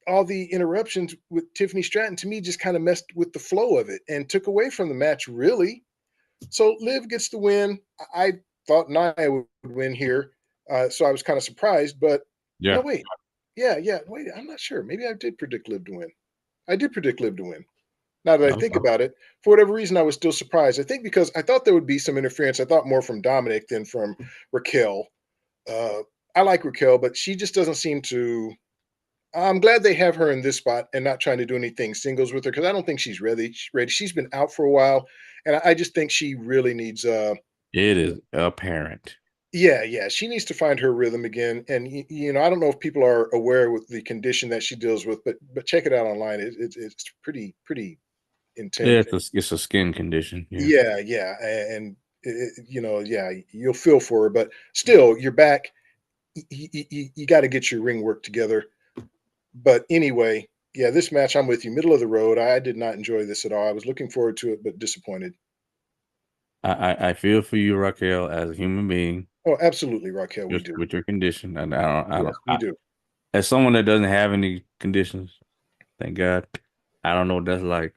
all the interruptions with Tiffany Stratton to me just kind of messed with the flow of it and took away from the match, really. So Liv gets the win. I thought Nia would win here, so I was kind of surprised. But no, Yeah. wait, yeah, wait. I'm not sure. Maybe I did predict Liv to win. I did predict Liv to win. Now that I think Okay. about it, for whatever reason, I was still surprised. I think because I thought there would be some interference. I thought more from Dominic than from Raquel. Uh, I like Raquel, but she just doesn't seem to. I'm glad they have her in this spot and not trying to do anything singles with her because I don't think she's ready. She's ready. She's been out for a while, and I just think she really needs It is apparent. Yeah, she needs to find her rhythm again, and I don't know if people are aware with the condition that she deals with, but check it out online. It's pretty Yeah, intense. it's a skin condition. Yeah. Yeah, and yeah, you'll feel for her, but still, you're back. You got to get your ring work together. But anyway, yeah, this match, I'm with you. Middle of the road. I did not enjoy this at all. I was looking forward to it, but disappointed. I feel for you, Raquel, as a human being, Oh, absolutely, Raquel, we just do. with your condition. And I Yes, don't, we do. as someone that doesn't have any conditions, thank God, I don't know what that's like.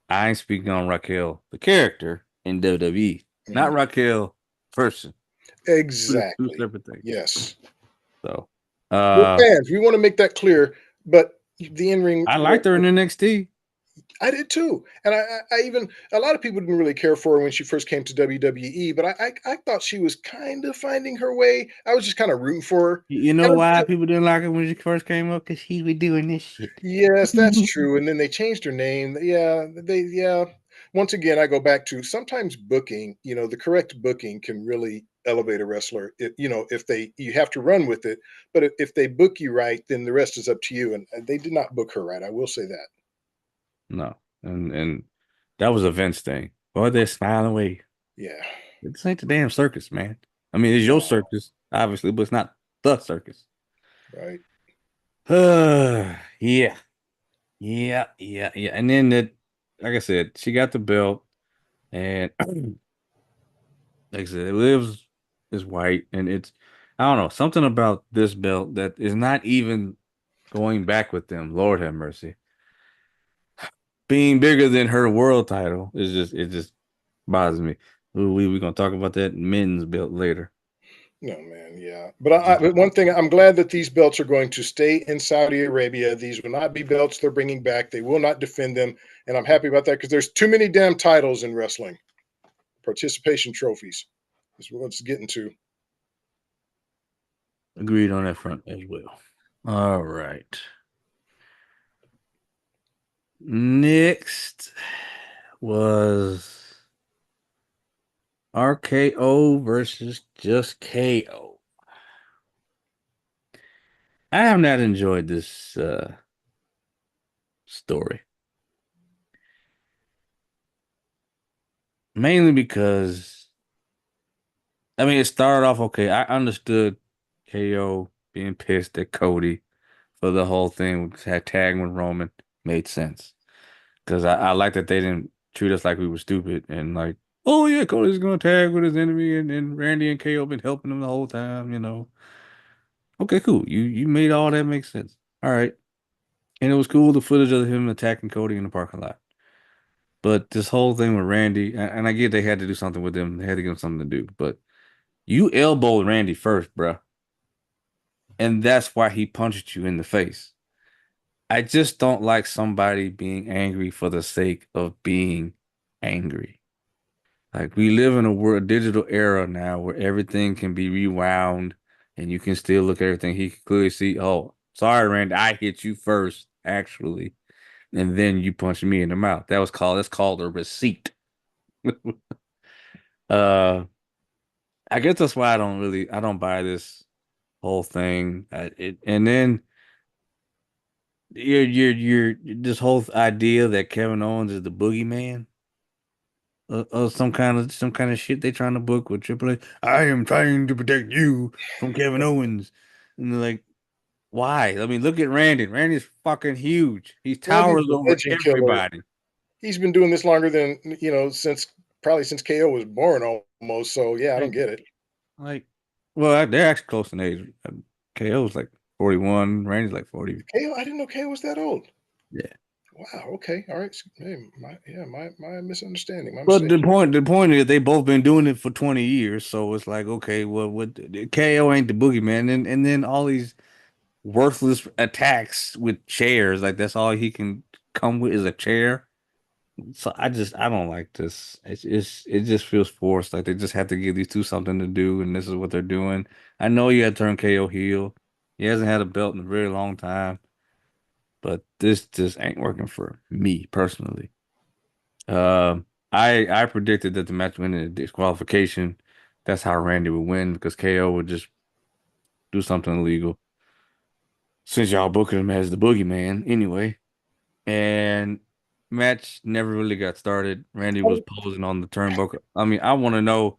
I ain't speaking on Raquel, the character in WWE, not Mhm. Raquel person. Two Exactly. separate things. Yes. So, We're uh, fans. We want to make that clear. But the in ring, I liked her in NXT. I did too. And I even, a lot of people didn't really care for her when she first came to WWE, but I thought she was kind of finding her way. I was just kind of rooting for her. You know And why people didn't like her when she first came up? Because she was doing this shit. yes, that's true. And then they changed her name. Yeah. Once again, I go back to sometimes booking, the correct booking can really elevate a wrestler. If you have to run with it, but if they book you right, then the rest is up to you. And they did not book her right. I will say that. No, and that was a Vince thing. Boy, they're smiling away. Yeah. This ain't the damn circus, man. I mean, it's your No, circus, obviously, but it's not the circus. right. Yeah, yeah. And then that, like I said, she got the belt, and like I said, it lives is white, and it's I don't know something about this belt that is not even going back with them. Lord have mercy. Being bigger than her world title is just bothers me. We gonna talk about that men's belt later. No, man, yeah. But one thing, I'm glad that these belts are going to stay in Saudi Arabia. These will not be belts they're bringing back. They will not defend them, and I'm happy about that because there's too many damn titles in wrestling. Participation trophies is what it's getting to. Agreed on that front as well. All right. Next was RKO versus just KO. I have not enjoyed this story. Mainly because I mean it started off okay. I understood KO being pissed at Cody for the whole thing had tagging with Roman made sense. Because I like that they didn't treat us like we were stupid and like, oh yeah, Cody's gonna tag with his enemy and Randy and KO been helping him the whole time. Okay, cool. You made all that make sense. All right. And it was cool the footage of him attacking Cody in the parking lot. But this whole thing with Randy, and I get they had to do something with him. They had to give him something to do. But you elbowed Randy first, bruh. And that's why he punched you in the face. I just don't like somebody being angry for the sake of being angry. Like we live in a world digital era now where everything can be rewound and you can still look at everything. He can clearly see, oh, sorry, Randy, I hit you first, actually. And then you punched me in the mouth. That's called a receipt. uh I guess that's why I don't buy this whole thing. And then you're this whole idea that Kevin Owens is the boogeyman. Some kind of shit they trying to book with Triple H. I am trying to protect you from Kevin Owens, and they're like, why? I mean, look at Randy. Randy's fucking huge. He Well, he's towers a over legend killer. everybody. He's been doing this longer than since probably since KO was born almost. So yeah, I don't Like, get it. like, well, they're actually close in age. KO's like 41. Randy's like 40. KO, I didn't know KO was that old. Yeah. Wow. Okay. All right. Hey, my misunderstanding. My But mistake. the point is they both been doing it for 20 years. So it's like, okay, well, what KO ain't the boogeyman. And then all these worthless attacks with chairs. Like that's all he can come with is a chair. So I don't like this. It just feels forced. Like they just have to give these two something to do, and this is what they're doing. I know you had to turn KO heel. He hasn't had a belt in a very long time, but this just ain't working for me personally. I predicted that the match went into disqualification. That's how Randy would win because KO would just do something illegal. Since y'all booking him as the boogeyman anyway. And match never really got started. Randy was posing on the turnbuckle. I mean, I want to know,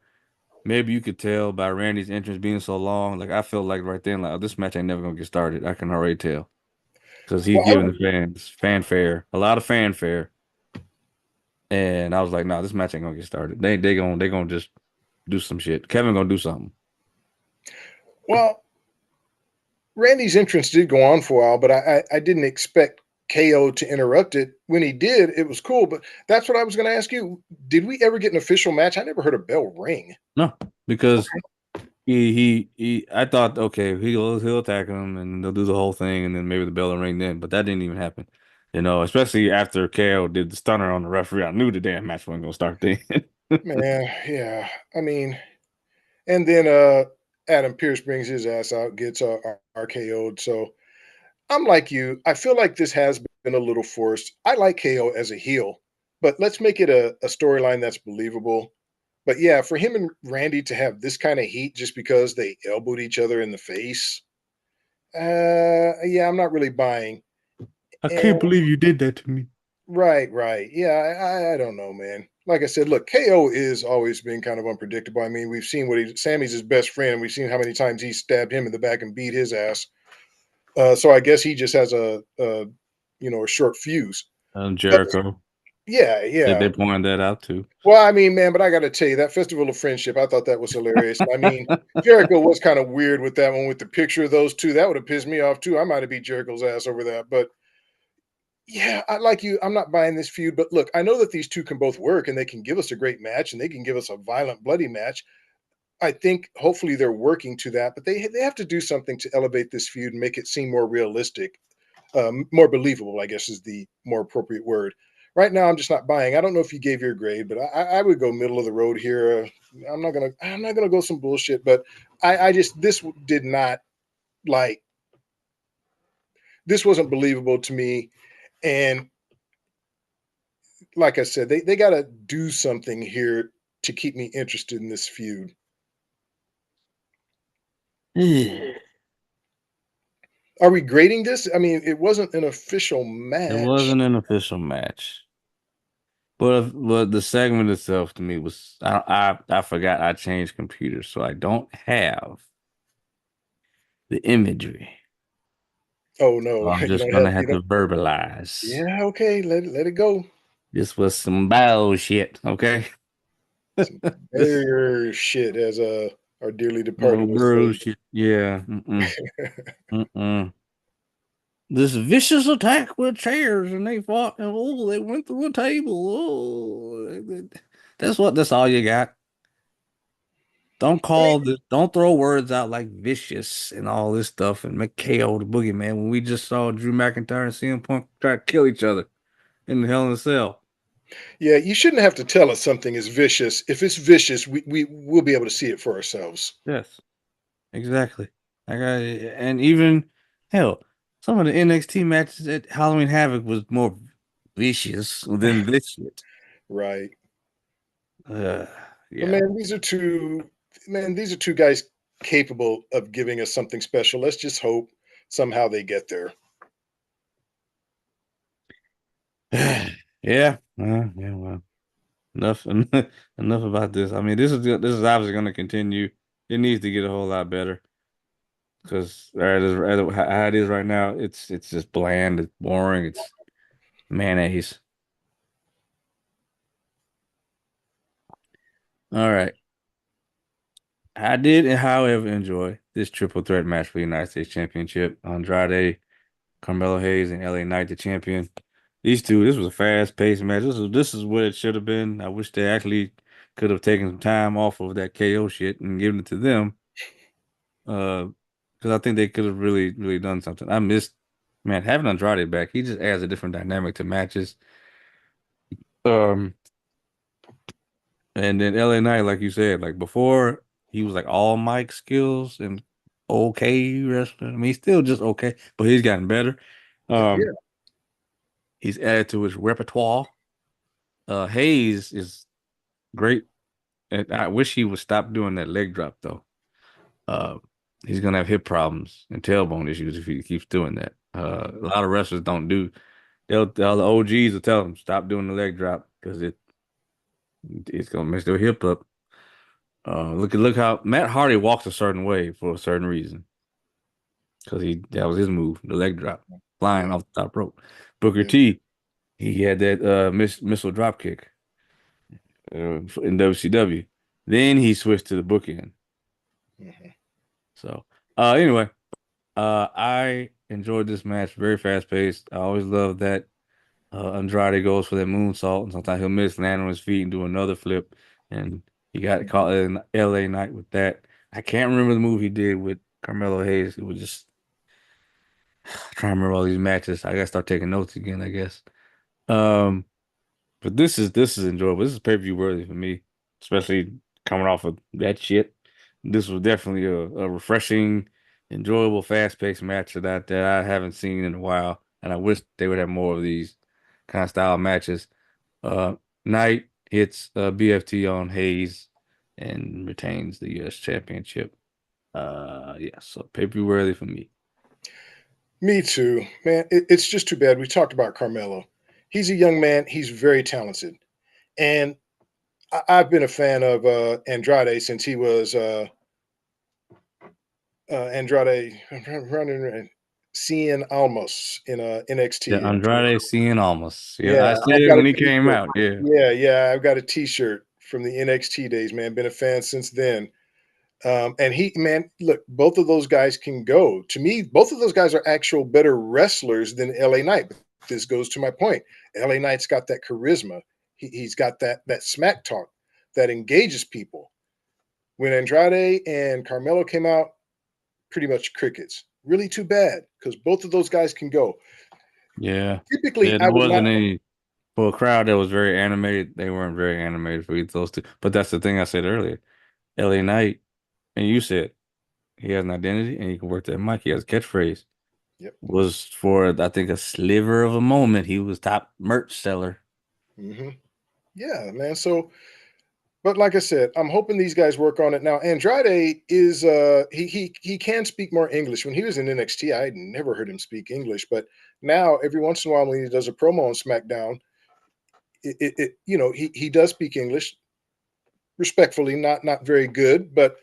maybe you could tell by Randy's entrance being so long. Like I felt like right then, like oh, this match ain't never gonna get started. I can already tell because he's Well, I giving don't, the fans fanfare, a lot of fanfare. And I was like, no, this match ain't gonna get started. They gonna just do some shit. Kevin gonna do something. well, Randy's entrance did go on for a while, but I didn't expect KO to interrupt it. When he did, it was cool. But that's what I was going to ask you. Did we ever get an official match? I never heard a bell ring. No, because he I thought okay, he'll attack him and they'll do the whole thing and then maybe the bell will ring then, but that didn't even happen. You know, especially after KO did the stunner on the referee. I knew the damn match wasn't gonna start then. Man, yeah. I mean, and then Adam Pierce brings his ass out, gets RKO'd. So I'm like you. I feel like this has been a little forced. I like KO as a heel, but let's make it a storyline that's believable. But yeah, for him and Randy to have this kind of heat just because they elbowed each other in the face, yeah, I'm not really buying. I And can't believe you did that to me. right, yeah, I don't know, man. Like I said, look, KO is always been kind of unpredictable. I mean, we've seen Sammy's his best friend, and we've seen how many times he stabbed him in the back and beat his ass. So I guess he just has a short fuse. But Jericho. They yeah. pointed that out too. Well, I mean, man, but I got to tell you, that Festival of Friendship, I thought that was hilarious. I mean, Jericho was kind of weird with that one with the picture of those two. That would have pissed me off too. I might have beat Jericho's ass over that. But yeah, I like you. I'm not buying this feud. But look, I know that these two can both work and they can give us a great match and they can give us a violent, bloody match. I think hopefully they're working to that, but they have to do something to elevate this feud and make it seem more realistic, more believable, I guess is the more appropriate word. Right now, I'm just not buying. I don't know if you gave your grade, but I would go middle of the road here. I'm not gonna go some bullshit, but I just this did not like this wasn't believable to me. And like I said, they got to do something here to keep me interested in this feud. It Are we grading this? I mean, it wasn't an official match. wasn't an official match. But the segment itself to me was I forgot I changed computers, so I don't have the imagery. Oh So no, I'm you just don't gonna have have to verbalize. yeah, okay, let it go. This was some bullshit, okay? Some This better shit, as our dearly departed would say. bullshit. Yeah. Mm-mm. This vicious attack with chairs, and they fought, and oh, they went through a table. Oh, that's all you got. I mean, Don't throw words out like vicious and all this stuff and make KO the boogeyman when we just saw Drew McIntyre and CM Punk try to kill each other in the Hell in a Cell. yeah, you shouldn't have to tell us something is vicious. If it's vicious, we will be able to see it for ourselves. Yes, exactly. And even hell, some of the NXT matches at Halloween Havoc was more vicious than this shit. Right. Uh, But yeah. man, these are two guys capable of giving us something special. Let's just hope somehow they get there. Yeah. Yeah, well, enough enough about this. I mean, this is obviously going to continue. It needs to get a whole lot better because how it is right now, it's just bland, it's boring, it's mayonnaise. All right. I did, however, enjoy this triple threat match for the United States Championship. Andrade, Carmelo Hayes, and LA Knight, the champion. These two, this was a fast-paced match. This is what it should have been. I wish they actually could have taken some time off of that KO shit and given it to them. Because I think they could have really, really done something. I missed, man, having Andrade back. He just adds a different dynamic to matches. Um, and then LA Knight, like you said, like before, he was like all mic skills and okay wrestler. I mean, he's still just okay, but he's gotten better. Oh yeah. He's added to his repertoire. Hayes is great. And I wish he would stop doing that leg drop though. He's gonna have hip problems and tailbone issues if he keeps doing that. A lot of wrestlers don't do. All the OGs will tell him stop doing the leg drop because it's gonna mess their hip up. Look how Matt Hardy walks a certain way for a certain reason because that was his move, the leg drop, flying Yeah. off the top rope. Booker Yeah. T, he had that missile drop kick in WCW. Then he switched to the bookend. Mhm. So anyway, I enjoyed this match. Very fast paced. I always love that Andrade goes for that moonsault, and sometimes he'll miss, land on his feet, and do another flip. And he got caught in LA Knight with that. I can't remember the move he did with Carmelo Hayes. It was just trying to remember all these matches. I gotta start taking notes again, I guess. Um, but this is enjoyable. This is pay-per-view worthy for me, especially coming off of that shit. This was definitely a refreshing, enjoyable, fast-paced match that I haven't seen in a while, and I wish they would have more of these kind of style matches. Uh, Knight hits BFT on Hayes and retains the U.S. Championship. Yeah, so pay-per-view worthy for me. Me too, man. It's just too bad. We talked about Carmelo. He's a young man. He's very talented, and I've been a fan of Andrade since he was Andrade. I'm running Cien Almas in Yeah, NXT. Andrade Cien Almas. Yeah, Yeah, I said I've it got a when he came T-shirt. out. Yeah. Yeah, I've got a T-shirt from the NXT days, man. Been a fan since then. And he, man, look, both of those guys can go. To me, both of those guys are actual better wrestlers than LA Knight. But this goes to my point. LA Knight's got that charisma. He's got that smack talk that engages people. When Andrade and Carmelo came out, pretty much crickets. Really too bad because both of those guys can go. Yeah. Typically, Yeah, I there would not. wasn't any for a crowd that was very animated. They weren't very animated for either of those two. But that's the thing I said earlier. LA Knight, and you said he has an identity and he can work that mic. He has a catchphrase. Yep. Was for I think a sliver of a moment. He was top merch seller. Hmm. Yeah, man. So, but like I said, I'm hoping these guys work on it now. Andrade is he can speak more English. When he was in NXT, I had never heard him speak English, but now every once in a while when he does a promo on SmackDown, he does speak English respectfully, not very good, but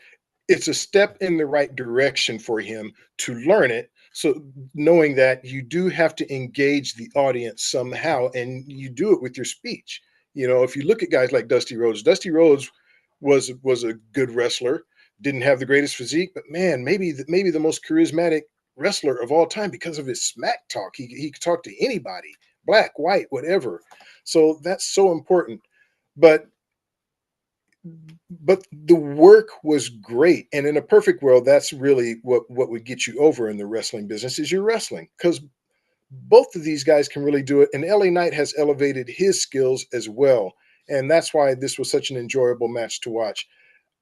it's a step in the right direction for him to learn it. So knowing that you do have to engage the audience somehow, and you do it with your speech. If you look at guys like Dusty Rhodes was a good wrestler, didn't have the greatest physique, but man, maybe the most charismatic wrestler of all time because of his smack talk. He could talk to anybody, black, white, whatever. So that's so important. But but the work was great, and in a perfect world that's really what would get you over in the wrestling business is your wrestling, because both of these guys can really do it, and LA Knight has elevated his skills as well, and that's why this was such an enjoyable match to watch.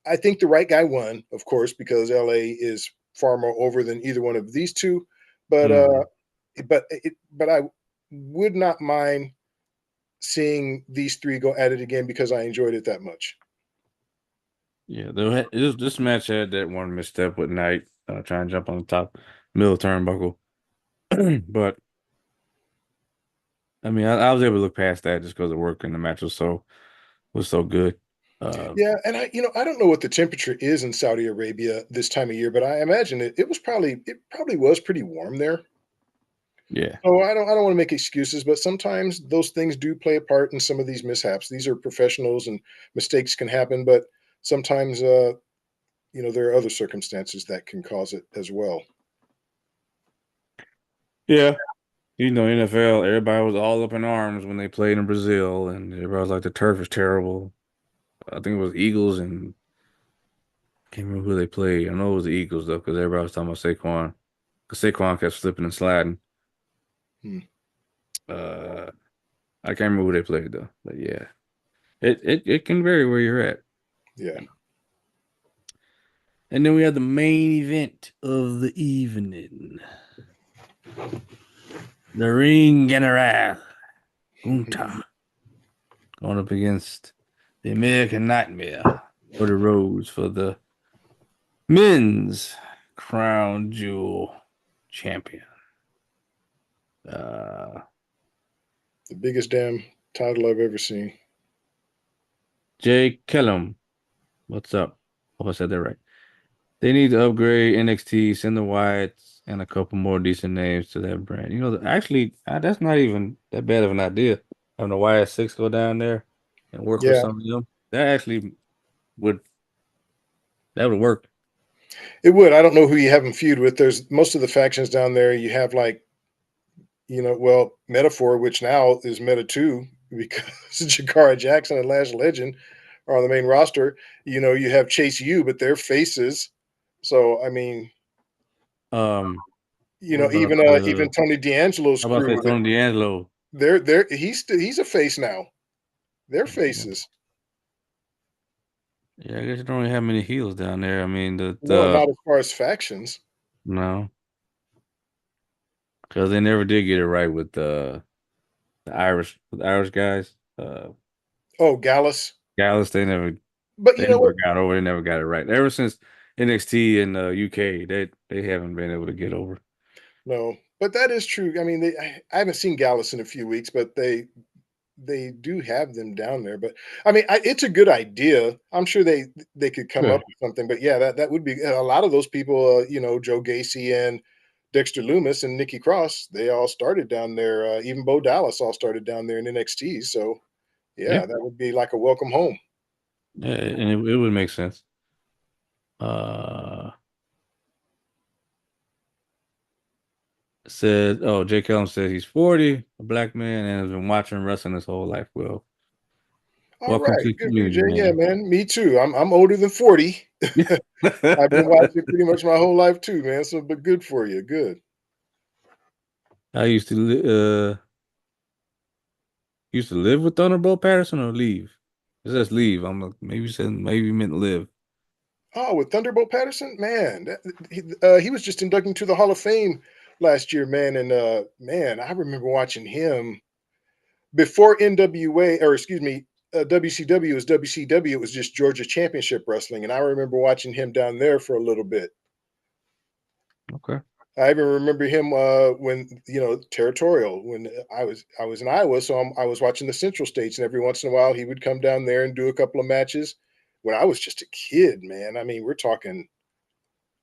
I think the right guy won, of course, because LA is far more over than either one of these two, but Mhm. I would not mind seeing these three go at it again because I enjoyed it that much. Yeah, this match had that one misstep with Knight trying to jump on the top middle turnbuckle. But I mean, I was able to look past that just because the work in the match was so good. Uh, Yeah, and I don't know what the temperature is in Saudi Arabia this time of year, but I imagine it probably was pretty warm there. yeah, So I don't want to make excuses, but sometimes those things do play a part in some of these mishaps. These are professionals, and mistakes can happen, but sometimes there are other circumstances that can cause it as well. yeah. NFL, everybody was all up in arms when they played in Brazil, and everybody was like, the turf is terrible. I think it was Eagles and can't remember who they played. I know it was the Eagles though, because everybody was talking about Saquon. Because Saquon kept slipping and sliding. Hmm. Uh, I can't remember who they played though. But yeah, it can vary where you're at. Yeah. And then we had the main event of the evening. The Ring General Gunta going up against the American Nightmare, Cody Rhodes for the men's crown jewel champion. The biggest damn title I've ever seen. Jay Kellum, what's up? Hope I said that right. They need to upgrade NXT, send the Wyatts, and a couple more decent names to that brand. You know, actually, that's not even that bad of an idea. Having the Wyatt Six go down there and work with Yeah, some of them. That actually would that would work. it would. I don't know who you have him feud with. There's most of the factions down there. You have like, well, Metaphor, which now is Meta 2 because Jakara Jackson and Lash Legend are on the main roster. You have Chase U, but they're faces. So I mean, What about even Tony D'Angelo's how about crew, that Tony D'Angelo? he's a face now. They're faces. Yeah, I guess you don't really have many heels down there. I mean, No, not as far as factions. no, because they never did get it right with the Irish guys. Oh, Gallus. Gallus, But they you know never what? got over. They never got it right. Ever since NXT in UK, they haven't been able to get over. No, but that is true. I mean, I haven't seen Gallus in a few weeks, but they do have them down there. But I mean, it's a good idea. I'm sure they could come Yeah. up with something. But yeah, that would be a lot of those people. Joe Gacy and Dexter Loomis and Nikki Cross. They all started down there. Even Bo Dallas all started down there in NXT. So Yeah, yeah, that would be like a welcome home. yeah, and it would make sense. Uh, said, oh, Jay Kellum said he's 40, a black man, and has been watching wrestling his whole life. Well, All welcome right, to the good for you, community, Jay. Yeah, man. man, me too. I'm older than 40. I've been watching pretty much my whole life too, man. So, but good for you. Good. I used to live with Thunderbolt Patterson or leave. It says leave. I'm like, maybe you meant live. Oh, with Thunderbolt Patterson, man, he was just inducted to the Hall of Fame last year, man. And man, I remember watching him before NWA, or excuse me, WCW was WCW. It was just Georgia Championship Wrestling, and I remember watching him down there for a little bit. Okay. I even remember him when territorial when I was in Iowa, so I was watching the Central States, and every once in a while he would come down there and do a couple of matches. When I was just a kid, man. I mean, we're talking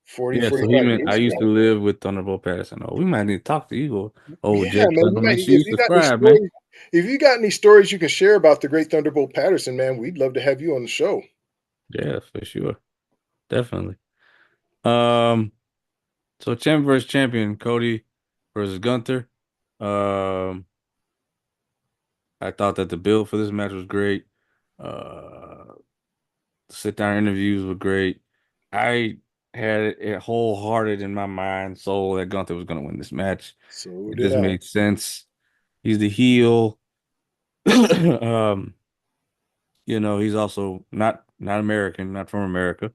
40, Yeah, so 45 he meant I years used to ago. live with Thunderbolt Patterson. Oh, we might need to talk to you, old Yeah, Jay man. Kellum. Make sure you subscribe, man. If you got any stories you can share about the great Thunderbolt Patterson, man, we'd love to have you on the show. Yeah, for sure. Definitely. Um, so champ versus champion, Cody versus Gunther. Um, I thought that the build for this match was great. Uh, the sit down interviews were great. I had it wholehearted in my mind, soul that Gunther was going to win this match. So It did just I. made sense. He's the heel. um, he's also not American, not from America.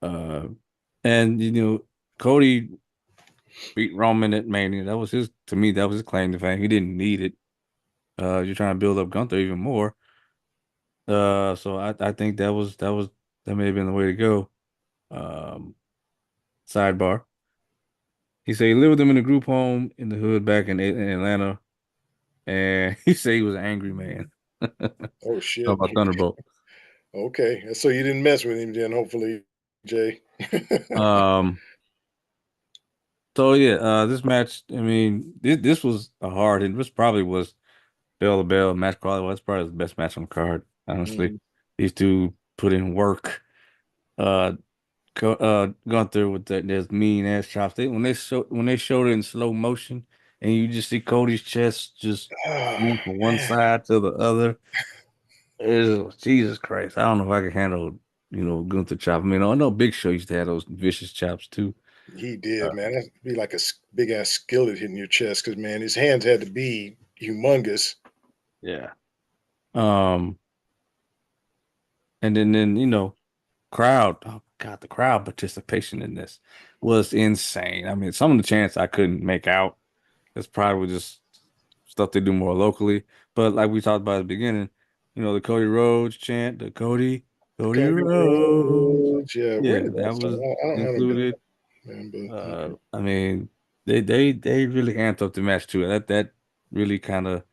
Uh, and Cody beat Roman at Mania. That was to me, that was his claim to fame. He didn't need it. You're trying to build up Gunther even more. So I think that may have been the way to go. Um, sidebar. He said he lived with them in a group home in the hood back in Atlanta, and he said he was an angry man. Talk Oh shit. about Thunderbolt. Okay. So you didn't mess with him then, hopefully, Jay. Um, so yeah, this match, I mean, this was a hard hit. This probably was bell to bell match probably was probably the best match on the card, honestly. Mhm. These two put in work. Uh, Gunther with those mean ass chops. When they showed it in slow motion, and you just see Cody's chest just move Oh, from one man. side to the other. Jesus Christ! I don't know if I can handle Gunther chop. I mean, I know Big Show used to have those vicious chops too. He did, Uh, man. That'd be like a big ass skillet hitting your chest because, man, his hands had to be humongous. yeah. Um, and then crowd. Oh God, the crowd participation in this was insane. I mean, some of the chants I couldn't make out. It's probably just stuff they do more locally. But like we talked about at the beginning, the Cody Rhodes chant, the Cody Cody Rhodes. Rhodes. Yeah, where Yeah, did that that song? was I don't have it down, included. man, but I mean, they really amped up the match too. That really kind of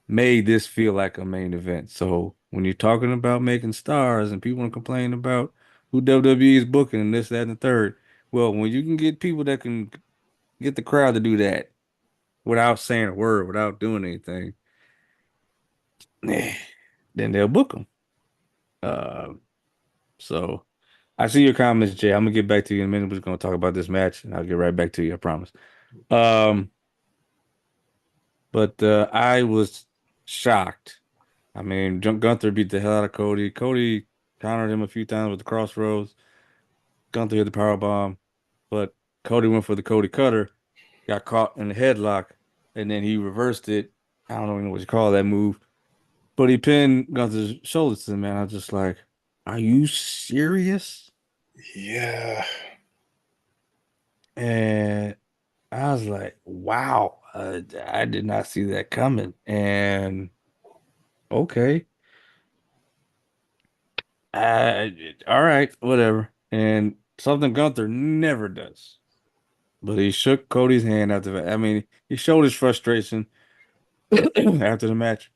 made this feel like a main event. So when you're talking about making stars and people complain about who WWE is booking and this, that, and the third, well, when you can get people that can get the crowd to do that without saying a word, without doing anything, then they'll book them. Uh, so I see your comments, Jay. I'm gonna get back to you in a minute. We're just gonna talk about this match, and I'll get right back to you. I promise. Um, but I was shocked. I mean, Gunther beat the hell out of Cody. Cody countered him a few times with the crossroads. Gunther hit the power bomb, but Cody went for the Cody Cutter, got caught in the headlock, and then he reversed it. I don't even know what you call that move, but he pinned Gunther's shoulders to him, man. I was just like, are you serious? yeah. And I was like, wow, I did not see that coming. And okay, all right, whatever. And something Gunther never does. But he shook Cody's hand after that. I mean, he showed his frustration after the match,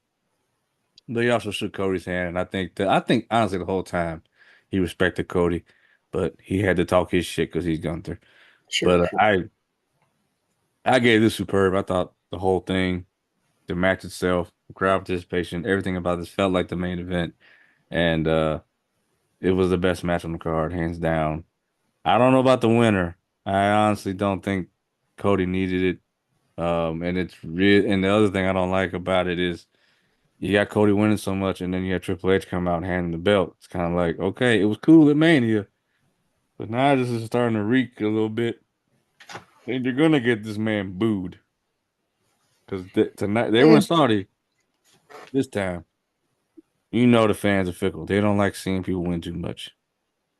but he also shook Cody's hand. And I think honestly the whole time he respected Cody, but he had to talk his shit because he's Gunther. Sure, But sure. I gave this superb. I thought the whole thing, the match itself, the crowd participation, everything about this felt like the main event, and it was the best match on the card, hands down. I don't know about the winner. I honestly don't think Cody needed it. And it's real. And the other thing I don't like about it is you got Cody winning so much, and then you have Triple H come out and hand him the belt. It's kind of like, okay, it was cool at Mania, but now this is starting to reek a little bit. And you're gonna get this man booed because tonight they were in Mm, Saudi this time. You know the fans are fickle. They don't like seeing people win too much.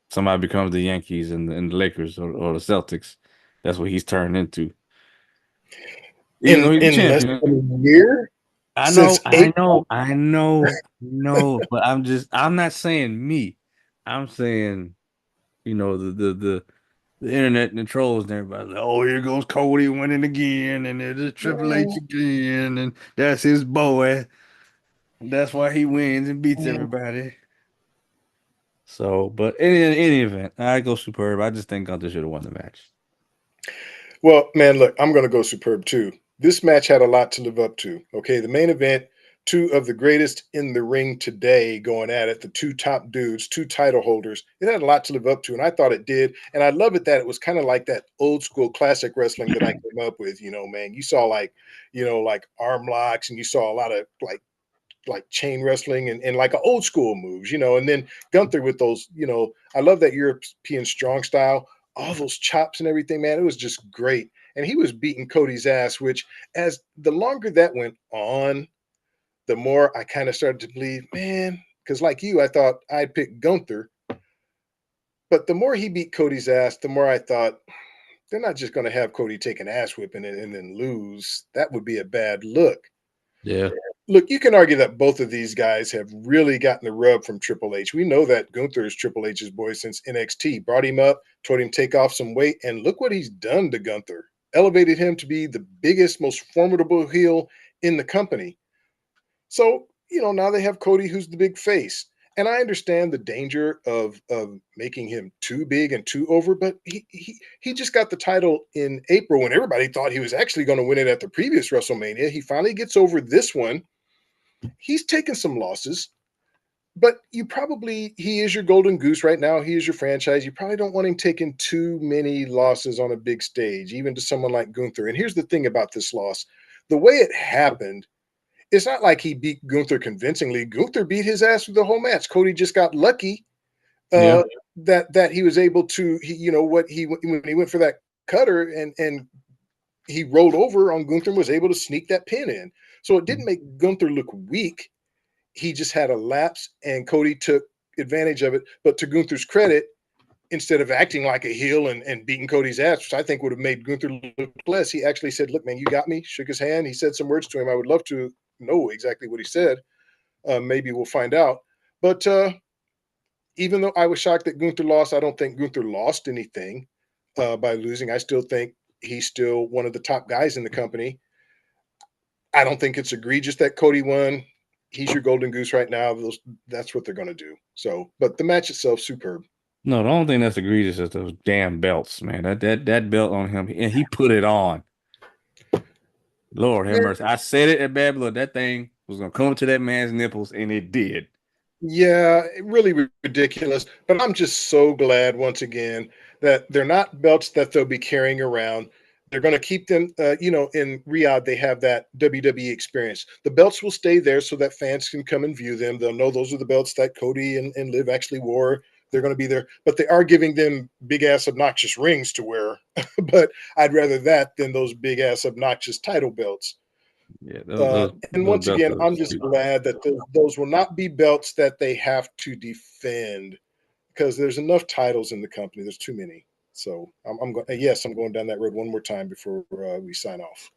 Somebody becomes the Yankees and the Lakers or the Celtics. That's what he's turned into. Even though he's a in less champion. than a year I know, since I April. know, I know, no, but I'm not saying me. I'm saying, the internet and the trolls and everybody like, oh, here goes Cody winning again, and there's Triple H Mm, again, and that's his boy. That's why he wins and beats mm. everybody. So, but in any event, I go superb. I just think Gunther should have won the match. Well, man, look, I'm going to go superb too. This match had a lot to live up to. Okay, the main event, two of the greatest in the ring today going at it, the two top dudes, two title holders. It had a lot to live up to, and I thought it did. And I love it that it was kind of like that old school classic wrestling that I came up with. Man, you saw like arm locks, and you saw a lot of like chain wrestling and like a old school moves, and then Gunther with those, I love that European strong style, all those chops and everything, man. It was just great. And he was beating Cody's ass, which as the longer that went on, the more I kind of started to believe, man, because like you, I thought I'd pick Gunther. But the more he beat Cody's ass, the more I thought they're not just going to have Cody take an ass whipping and then lose. That would be a bad look. Yeah. Look, you can argue that both of these guys have really gotten the rub from Triple H. We know that Gunther is Triple H's boy since NXT. Brought him up, told him take off some weight, and look what he's done to Gunther. Elevated him to be the biggest, most formidable heel in the company. So, now they have Cody, who's the big face. And I understand the danger of making him too big and too over, but he just got the title in April when everybody thought he was actually going to win it at the previous WrestleMania. He finally gets over this one. He's taken some losses, but he is your golden goose right now. He is your franchise. You probably don't want him taking too many losses on a big stage, even to someone like Gunther. And here's the thing about this loss: the way it happened, it's not like he beat Gunther convincingly. Gunther beat his ass through the whole match. Cody just got lucky Yeah. that he was able to, when he went for that cutter and he rolled over on Gunther and was able to sneak that pin in. So it didn't make Gunther look weak. He just had a lapse, and Cody took advantage of it. But to Gunther's credit, instead of acting like a heel and beating Cody's ass, which I think would have made Gunther look less, he actually said, "Look, man, you got me." Shook his hand. He said some words to him. I would love to know exactly what he said. Maybe we'll find out. But even though I was shocked that Gunther lost, I don't think Gunther lost anything by losing. I still think he's still one of the top guys in the company. I don't think it's egregious that Cody won. He's your golden goose right now. That's what they're going to do. So, but the match itself, superb. No, the only thing that's egregious is those damn belts, man. That belt on him, and he put it on. Lord have mercy. I said it at Bad Blood. That thing was gonna come to that man's nipples, and it did. Yeah, really ridiculous. But I'm just so glad once again that they're not belts that they'll be carrying around. They're going to keep them, in Riyadh, they have that WWE experience. The belts will stay there so that fans can come and view them. They'll know those are the belts that Cody and Liv actually wore. They're going to be there, but they are giving them big ass obnoxious rings to wear. But I'd rather that than those big ass obnoxious title belts. Yeah, And those once belts again, are I'm just stupid. glad that those will not be belts that they have to defend because there's enough titles in the company. There's too many. So I'm going. Yes, I'm going down that road one more time before we sign off.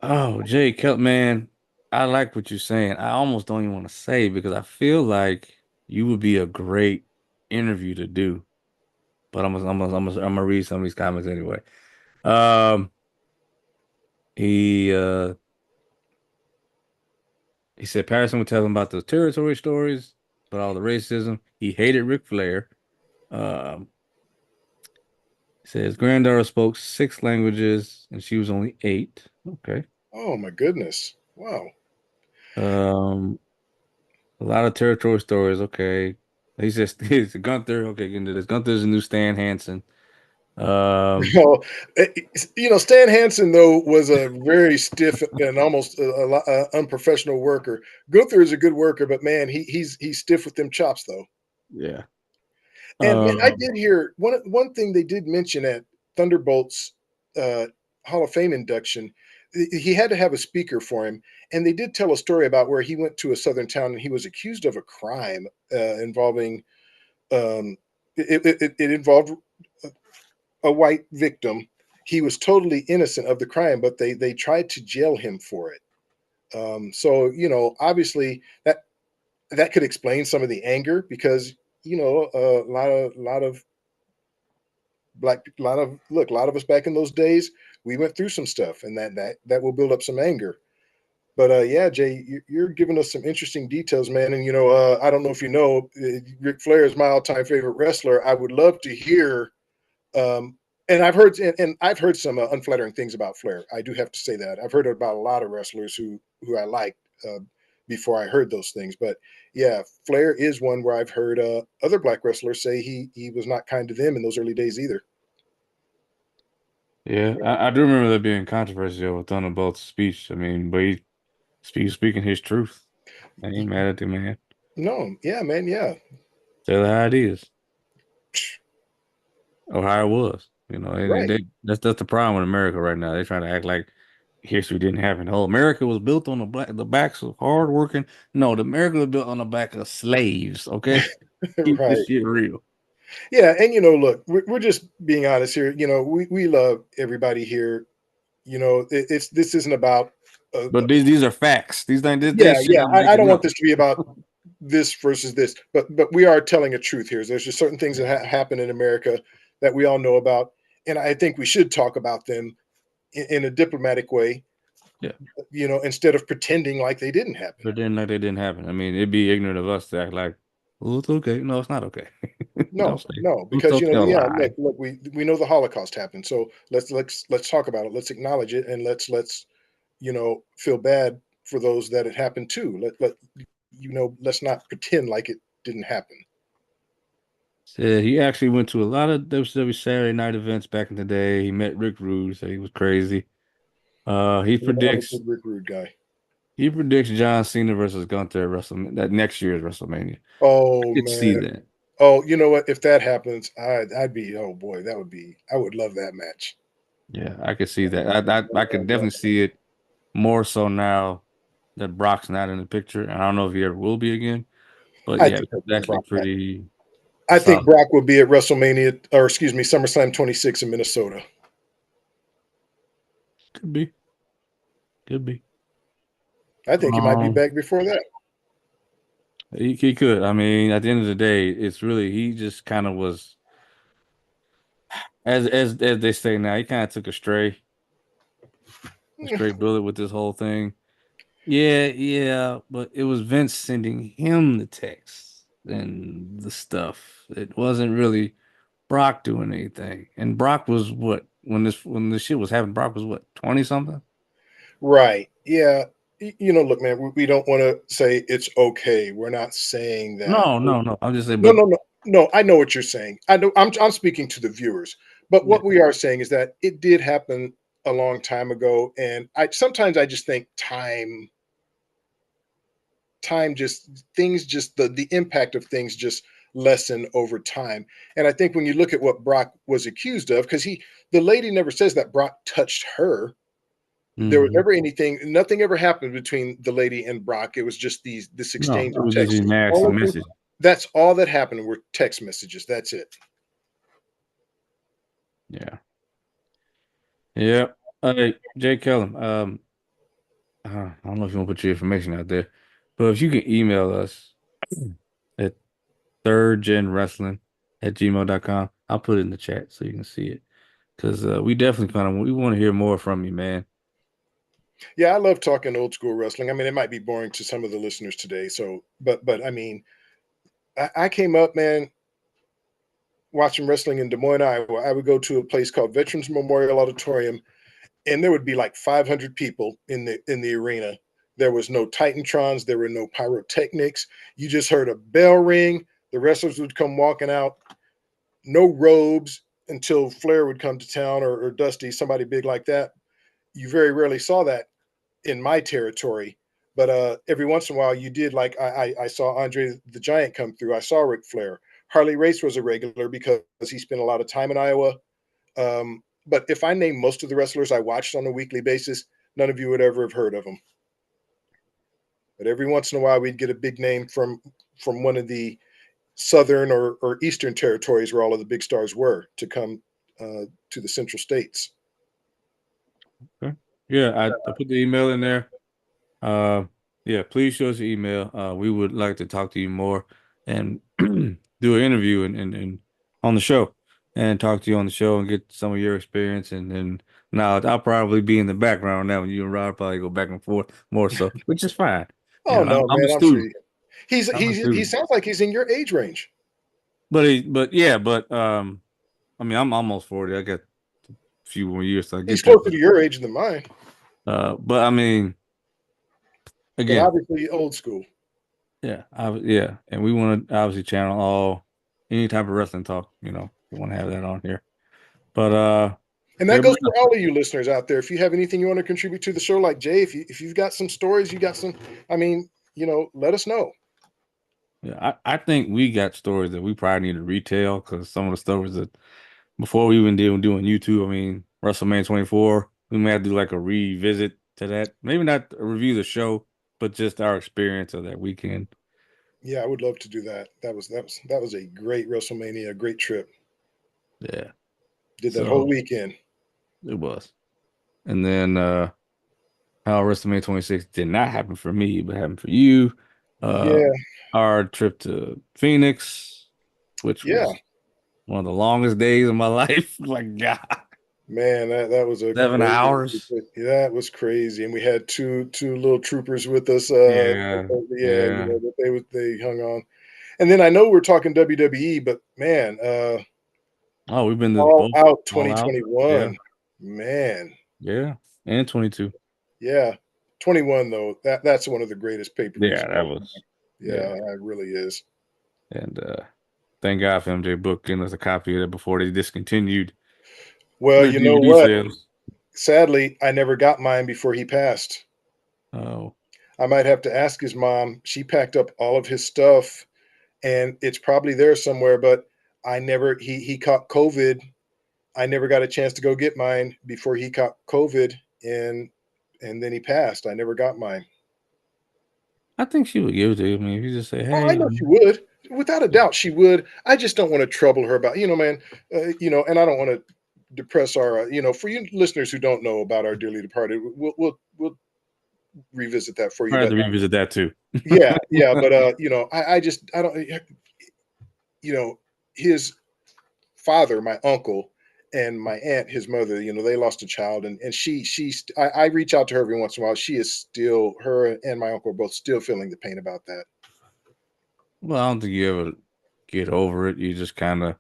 Oh, Jay Kelp, man, I like what you're saying. I almost don't even want to say because I feel like you would be a great interview to do. But I'm gonna read some of these comments anyway. Um, he uh he said Patterson would tell him about the territory stories, but all the racism. He hated Ric Flair. Um, he said his granddaughter spoke 6 languages and she was only 8. Okay. Oh my goodness! Wow. Um, a lot of territory stories. Okay. He says he's Gunther. Okay, get into this. Gunther's a new Stan Hansen. Um, Well, Stan Hansen though was a very stiff and almost unprofessional worker. Gunther is a good worker, but man, he's stiff with them chops though. yeah. And man, I Um, did hear one thing they did mention at Thunderbolt's uh, Hall of Fame induction. He had to have a speaker for him, and they did tell a story about where he went to a southern town and he was accused of a crime involving um, it involved a white victim. He was totally innocent of the crime, but they tried to jail him for it. So obviously that could explain some of the anger because a lot of a lot of us back in those days, we went through some stuff, and that will build up some anger. But yeah, Jay, you're giving us some interesting details, man. And I don't know if you know, Ric Flair is my all-time favorite wrestler. I would love to hear, um, and I've heard some unflattering things about Flair. I do have to say that I've heard about a lot of wrestlers who I liked before I heard those things. But yeah, Flair is one where I've heard other black wrestlers say he was not kind to them in those early days either. yeah, I do remember there being controversy over Thunderbolt's speech. I mean, but speaking his truth. I ain't mad at the man. No, yeah, man, yeah, Tell it how it is, or how it was. right. That's the problem with America right now. They're trying to act like history didn't happen. Oh, America was built on the backs of hardworking. No, the America was built on the back of slaves. Okay, keep this Right. shit real. Yeah, and look, we're just being honest here. We love everybody here. It's this isn't about. But these are facts. These things, Yeah, this shit yeah. I'm I making don't want up. this to be about this versus this, but we are telling a truth here. There's just certain things that happen in America that we all know about, and I think we should talk about them in a diplomatic way. Yeah, Instead of pretending like they didn't happen. but then like they didn't happen. I mean, it'd be ignorant of us to act like, well, it's okay. No, it's not okay. Don't No, say. no, because Don't tell a yeah, lie. look, we know the Holocaust happened, so let's talk about it. Let's acknowledge it, and let's feel bad for those that it happened to. Let's not pretend like it didn't happen. Said he actually went to a lot of WCW Saturday night events back in the day. He met Rick Rude, so he was crazy. He I'm not a predicts big Rick Rude guy. he predicts John Cena versus Gunther at WrestleMania that next year's WrestleMania. I Oh could see man. that. Oh, you know what? If that happens, I'd be. Oh boy, I would love that match. Yeah, I could see that. I could definitely see it more so now that Brock's not in the picture. And I don't know if he ever will be again. But I yeah, think it's actually Brock. pretty I think solid. Brock will be at WrestleMania, or excuse me, SummerSlam 26 in Minnesota. Could be. Could be. I think he might be back before that. He could. I mean, at the end of the day, it's really he just kind of was as they say now, he kind of took a stray bullet with this whole thing. Yeah, but it was Vince sending him the text and the stuff. It wasn't really Brock doing anything. And Brock was what when this shit was happening, Brock was what, 20 something? Right. Yeah. Look, man, we don't want to say it's okay. We're not saying that. No. I'm just saying, No, but no, no, no. I know what you're saying. I know. I'm speaking to the viewers. But yeah, what we are saying is that it did happen a long time ago, and I sometimes I just think time just things just the impact of things just lessen over time. And I think when you look at what Brock was accused of, because the lady never says that Brock touched her. There was mhm. never anything, nothing ever happened between the lady and Brock. It was just this No, exchange it of was just texts. these nasty messages. That's all that happened were text messages. That's it. Yeah. Yeah. Hey, Jay Kellum, I don't know if you want to put your information out there, but if you can email us at thirdgenwrestling@gmail.com, I'll put it in the chat so you can see it. Because we definitely we want to hear more from you, man. Yeah, I love talking old school wrestling. I mean, it might be boring to some of the listeners today. So, but I mean, I came up, man, watching wrestling in Des Moines, Iowa. I would go to a place called Veterans Memorial Auditorium, and there would be like 500 people in the arena. There was no Titantrons, there were no pyrotechnics. You just heard a bell ring. The wrestlers would come walking out, no robes until Flair would come to town or Dusty, somebody big like that. You very rarely saw that in my territory. But every once in a while, you did. Like I saw Andre the Giant come through. I saw Ric Flair. Harley Race was a regular because he spent a lot of time in Iowa. But if I name most of the wrestlers I watched on a weekly basis, none of you would ever have heard of them. But every once in a while, we'd get a big name from one of the southern or eastern territories where all of the big stars were to come to the central states. Okay. Yeah, I put the email in there. Yeah, please show us your email. We would like to talk to you more and do an interview and on the show and talk to you on the show and get some of your experience. And then now I'll probably be in the background now when you and Rob probably go back and forth more so, which is fine. Oh no, I'm a man! I'm sure student. I'm a he student. sounds like he's in your age range. But I mean, I'm almost 40. I got a few more years to He's get there. closer to your age than mine, But I mean, but again, obviously old school. yeah, and we want to obviously channel any type of wrestling talk. We want to have that on here. But And that goes everybody, for all of you listeners out there. If you have anything you want to contribute to the show, like Jay, if you've got some stories, you got some. I mean, let us know. yeah, I think we got stories that we probably need to retell because some of the stories that before we even did doing YouTube, I mean, WrestleMania 24, we may have to do like a revisit to that. Maybe not review the show, but just our experience of that weekend. Yeah, I would love to do that. That was a great WrestleMania, a great trip. Yeah, Did that whole so weekend. it was. And then how WrestleMania 26 did not happen for me, but happened for you. Uh, Yeah, our trip to Phoenix, which yeah, was one of the longest days of my life. My God, man, that was a 7 hours. that was crazy. And we had two little troopers with us. Yeah, Yeah, yeah. but they hung on. And then I know we're talking WWE, but man, Oh, we've been to all both out all out. Yeah, 2021, man. yeah, and 22. Yeah, 21 though. That's one of the greatest pay-per-views Yeah, of that all was time. yeah. Yeah, it really is. And thank God for MJ Book getting us a copy of it before they discontinued Well, their you know DVD what? sales. Sadly, I never got mine before he passed. Oh, I might have to ask his mom. She packed up all of his stuff and it's probably there somewhere, but I never he caught COVID. I never got a chance to go get mine before he caught COVID and then he passed. I never got mine. I think she would give it to you. I mean, if you just say, Oh, I "Hey, know she would. Without a doubt, she would. I just don't want to trouble her about, man, and I don't want to depress our, for you listeners who don't know about our dearly departed, we'll revisit that for you. I had But to revisit that too. yeah, but I don't, his father, my uncle, and my aunt, his mother, they lost a child, and I reach out to her every once in a while. She is still, her and my uncle are both still feeling the pain about that. Well, I don't think you ever get over it. You just kind of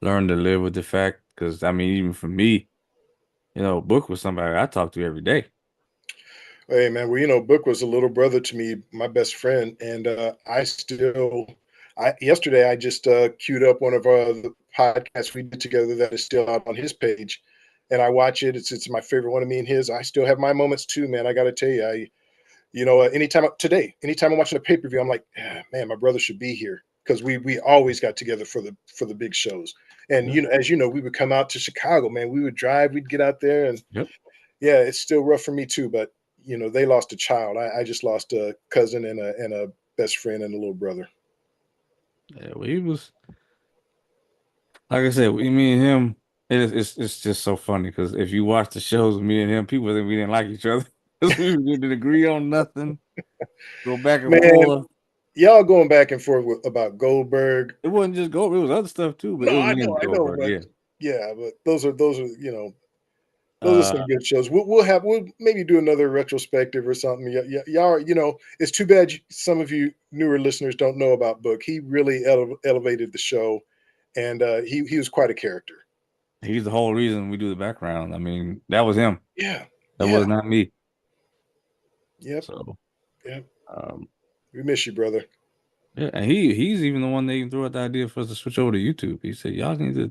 learn to live with the fact. Because I mean, even for me, Book was somebody I talk to every day. Hey man, well, Book was a little brother to me, my best friend, and I yesterday I just queued up one of the podcasts we did together that is still out on his page, and I watch it. It's my favorite one of me and his. I still have my moments too, man. I got to tell you, anytime I'm watching a pay per view, I'm like, man, my brother should be here because we always got together for the big shows, and Yep. as you know, we would come out to Chicago, man. We would drive, we'd get out there, and Yep. yeah, it's still rough for me too, but they lost a child. I just lost a cousin and a best friend and a little brother. Yeah, well, he was like I said, me and him. It's just so funny because if you watch the shows with me and him, people think we didn't like each other because we didn't agree on nothing. Go back and Man, forth. y'all going back and forth about Goldberg. It wasn't just Goldberg; it was other stuff too, but it No, was mainly I know, Goldberg. but Yeah. yeah, but those are those are Uh, some good shows. We'll maybe do another retrospective or something. Y'all, it's too bad some of you newer listeners don't know about Book. He really elevated the show, and he was quite a character. he's the whole reason we do the background. I mean, that was him. Yeah, That yeah, was not me. yep, So, yep. um, We miss you, brother. yeah, and he's even the one that even threw out the idea for us to switch over to YouTube. He said, "Y'all need to."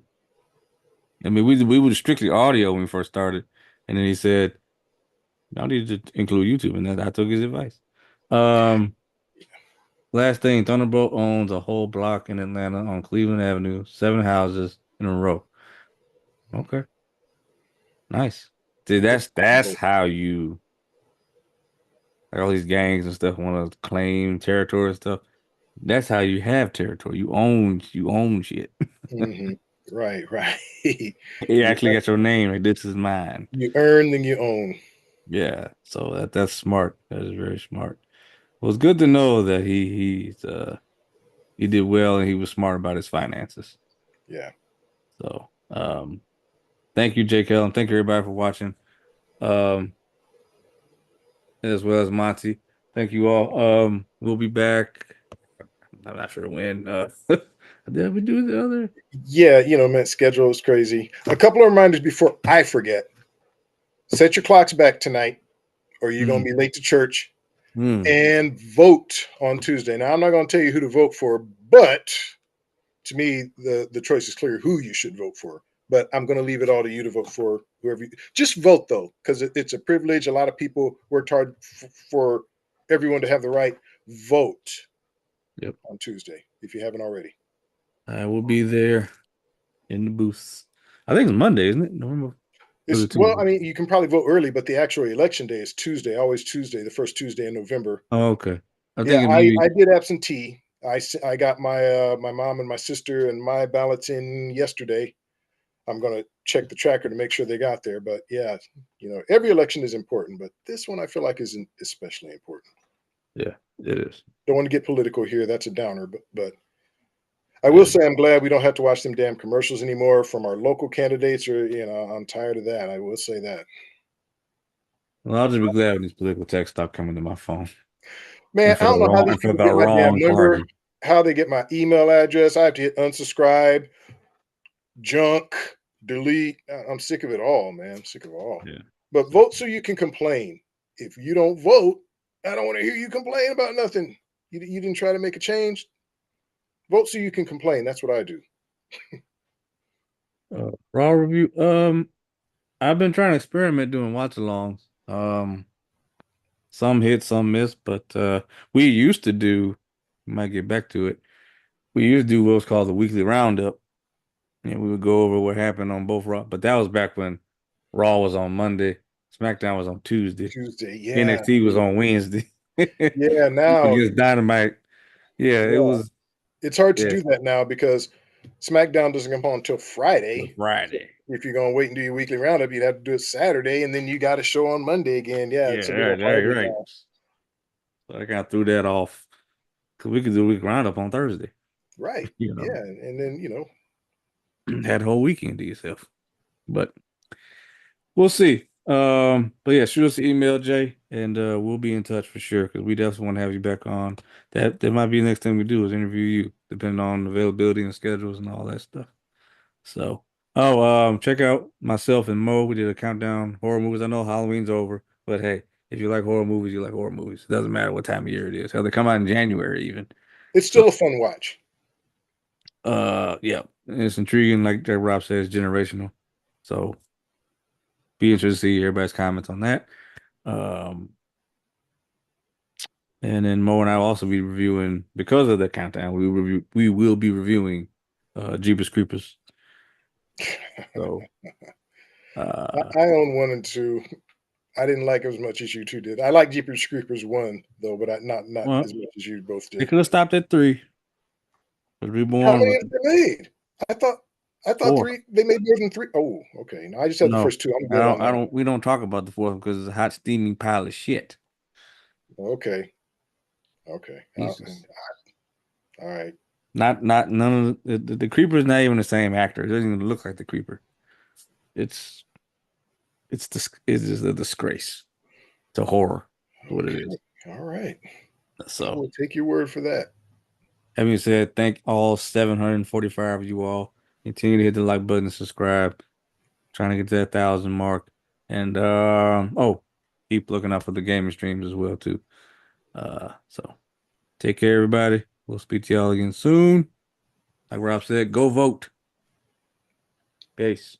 I mean, we were strictly audio when we first started, and then he said, "Y'all need to include YouTube," and then I took his advice. Um, Last thing, Thunderbolt owns a whole block in Atlanta on Cleveland Avenue, 7 houses in a row. Okay, nice. See, that's how you like all these gangs and stuff want to claim territory and stuff. That's how you have territory. You own shit. Hmm. Right, right. You you, actually got your name. Like this is mine. you earn, then you own. Yeah. So that's smart. That is very smart. Well, it's good to know that he did well and he was smart about his finances. Yeah. So thank you, JK, and thank you everybody for watching. Um, as well as Monty. Thank you all. We'll be back. I'm not sure when. Did we do the other? Yeah, man, schedule is crazy. A couple of reminders before I forget. Set your clocks back tonight, or you're going to be late to church. Hmm. And vote on Tuesday. Now, I'm not going to tell you who to vote for, but to me, the choice is clear who you should vote for. But I'm going to leave it all to you to vote for whoever. Just vote though, because it's a privilege. A lot of people worked hard for everyone to have the right. Vote. Yep. On Tuesday if you haven't already. I will be there in the booth. I think it's Monday, isn't it? November. Well, I mean, you can probably vote early, but the actual election day is Tuesday, always Tuesday, the first Tuesday in November. Oh, okay. I Yeah, think maybe I did absentee. I got my mom and my sister and my ballots in yesterday. I'm going to check the tracker to make sure they got there. But yeah, every election is important, but this one I feel like is especially important. Yeah, it is. Don't want to get political here. That's a downer, but I will say I'm glad we don't have to watch them damn commercials anymore from our local candidates. Or I'm tired of that. I will say that. Well, I'll just be glad when these political texts stop coming to my phone. Man, I don't know how these For people the get my damn wrong number, party. how they get my email address. I have to hit unsubscribe, junk, delete. I'm sick of it all, man. I'm sick of it all. Yeah. But vote so you can complain. If you don't vote, I don't want to hear you complain about nothing. You didn't try to make a change. Vote so you can complain. That's what I do. Raw review. I've been trying to experiment doing watch-alongs. Some hit, some miss, but we used to do. We might get back to it. We used to do what was called the weekly roundup, and we would go over what happened on both Raw. But that was back when Raw was on Monday, SmackDown was on Tuesday, Yeah. NXT was on Wednesday. Yeah, now Against Dynamite. Yeah, it yeah. was. It's hard to Yeah, do that now because SmackDown doesn't come on until Friday. Friday. if you're gonna wait and do your weekly roundup, you'd have to do it Saturday, and then you got a show on Monday again. Yeah, it's a little harder right. now. So I kind of threw that off because we could do a week roundup on Thursday. Right. You know, Yeah, and then had a whole weekend to yourself. But we'll see. But yeah, shoot us an email, Jay, and we'll be in touch for sure because we definitely want to have you back on. That might be the next thing we do is interview you, depending on availability and schedules and all that stuff. So, check out myself and Mo. We did a countdown horror movies. I know Halloween's over, but hey, if you like horror movies, you like horror movies. It doesn't matter what time of year it is. Hell, they come out in January even. it's still a fun watch. Yeah, it's intriguing. Like Rob says, generational. So, be interested to see everybody's comments on that. And then Mo and I will also be reviewing because of the countdown. We will be reviewing Jeepers Creepers. So I own 1 and 2. I didn't like it as much as you two did. I like Jeepers Creepers 1 though, but not well, as much as you both they did. could have stopped at 3. But How Reborn many was have they made? I thought 4. 3. They made more than 3. Oh, okay. No, I just had the No, first 2. I'm good on I that. don't. We don't talk about the 4th because it's a hot steaming pile of shit. Okay. All Jesus. right. Not none of the creeper's not even the same actor. It doesn't even look like the creeper. It's it's just a disgrace. It's a horror. That's what it is. All right. I So will take your word for that. having said, thank all 745 of you all. Continue to hit the like button and subscribe. Trying to get to that 1,000 mark. And keep looking out for the gaming streams as well too. So take care, everybody. We'll speak to y'all again soon. Like Rob said, go vote. Peace.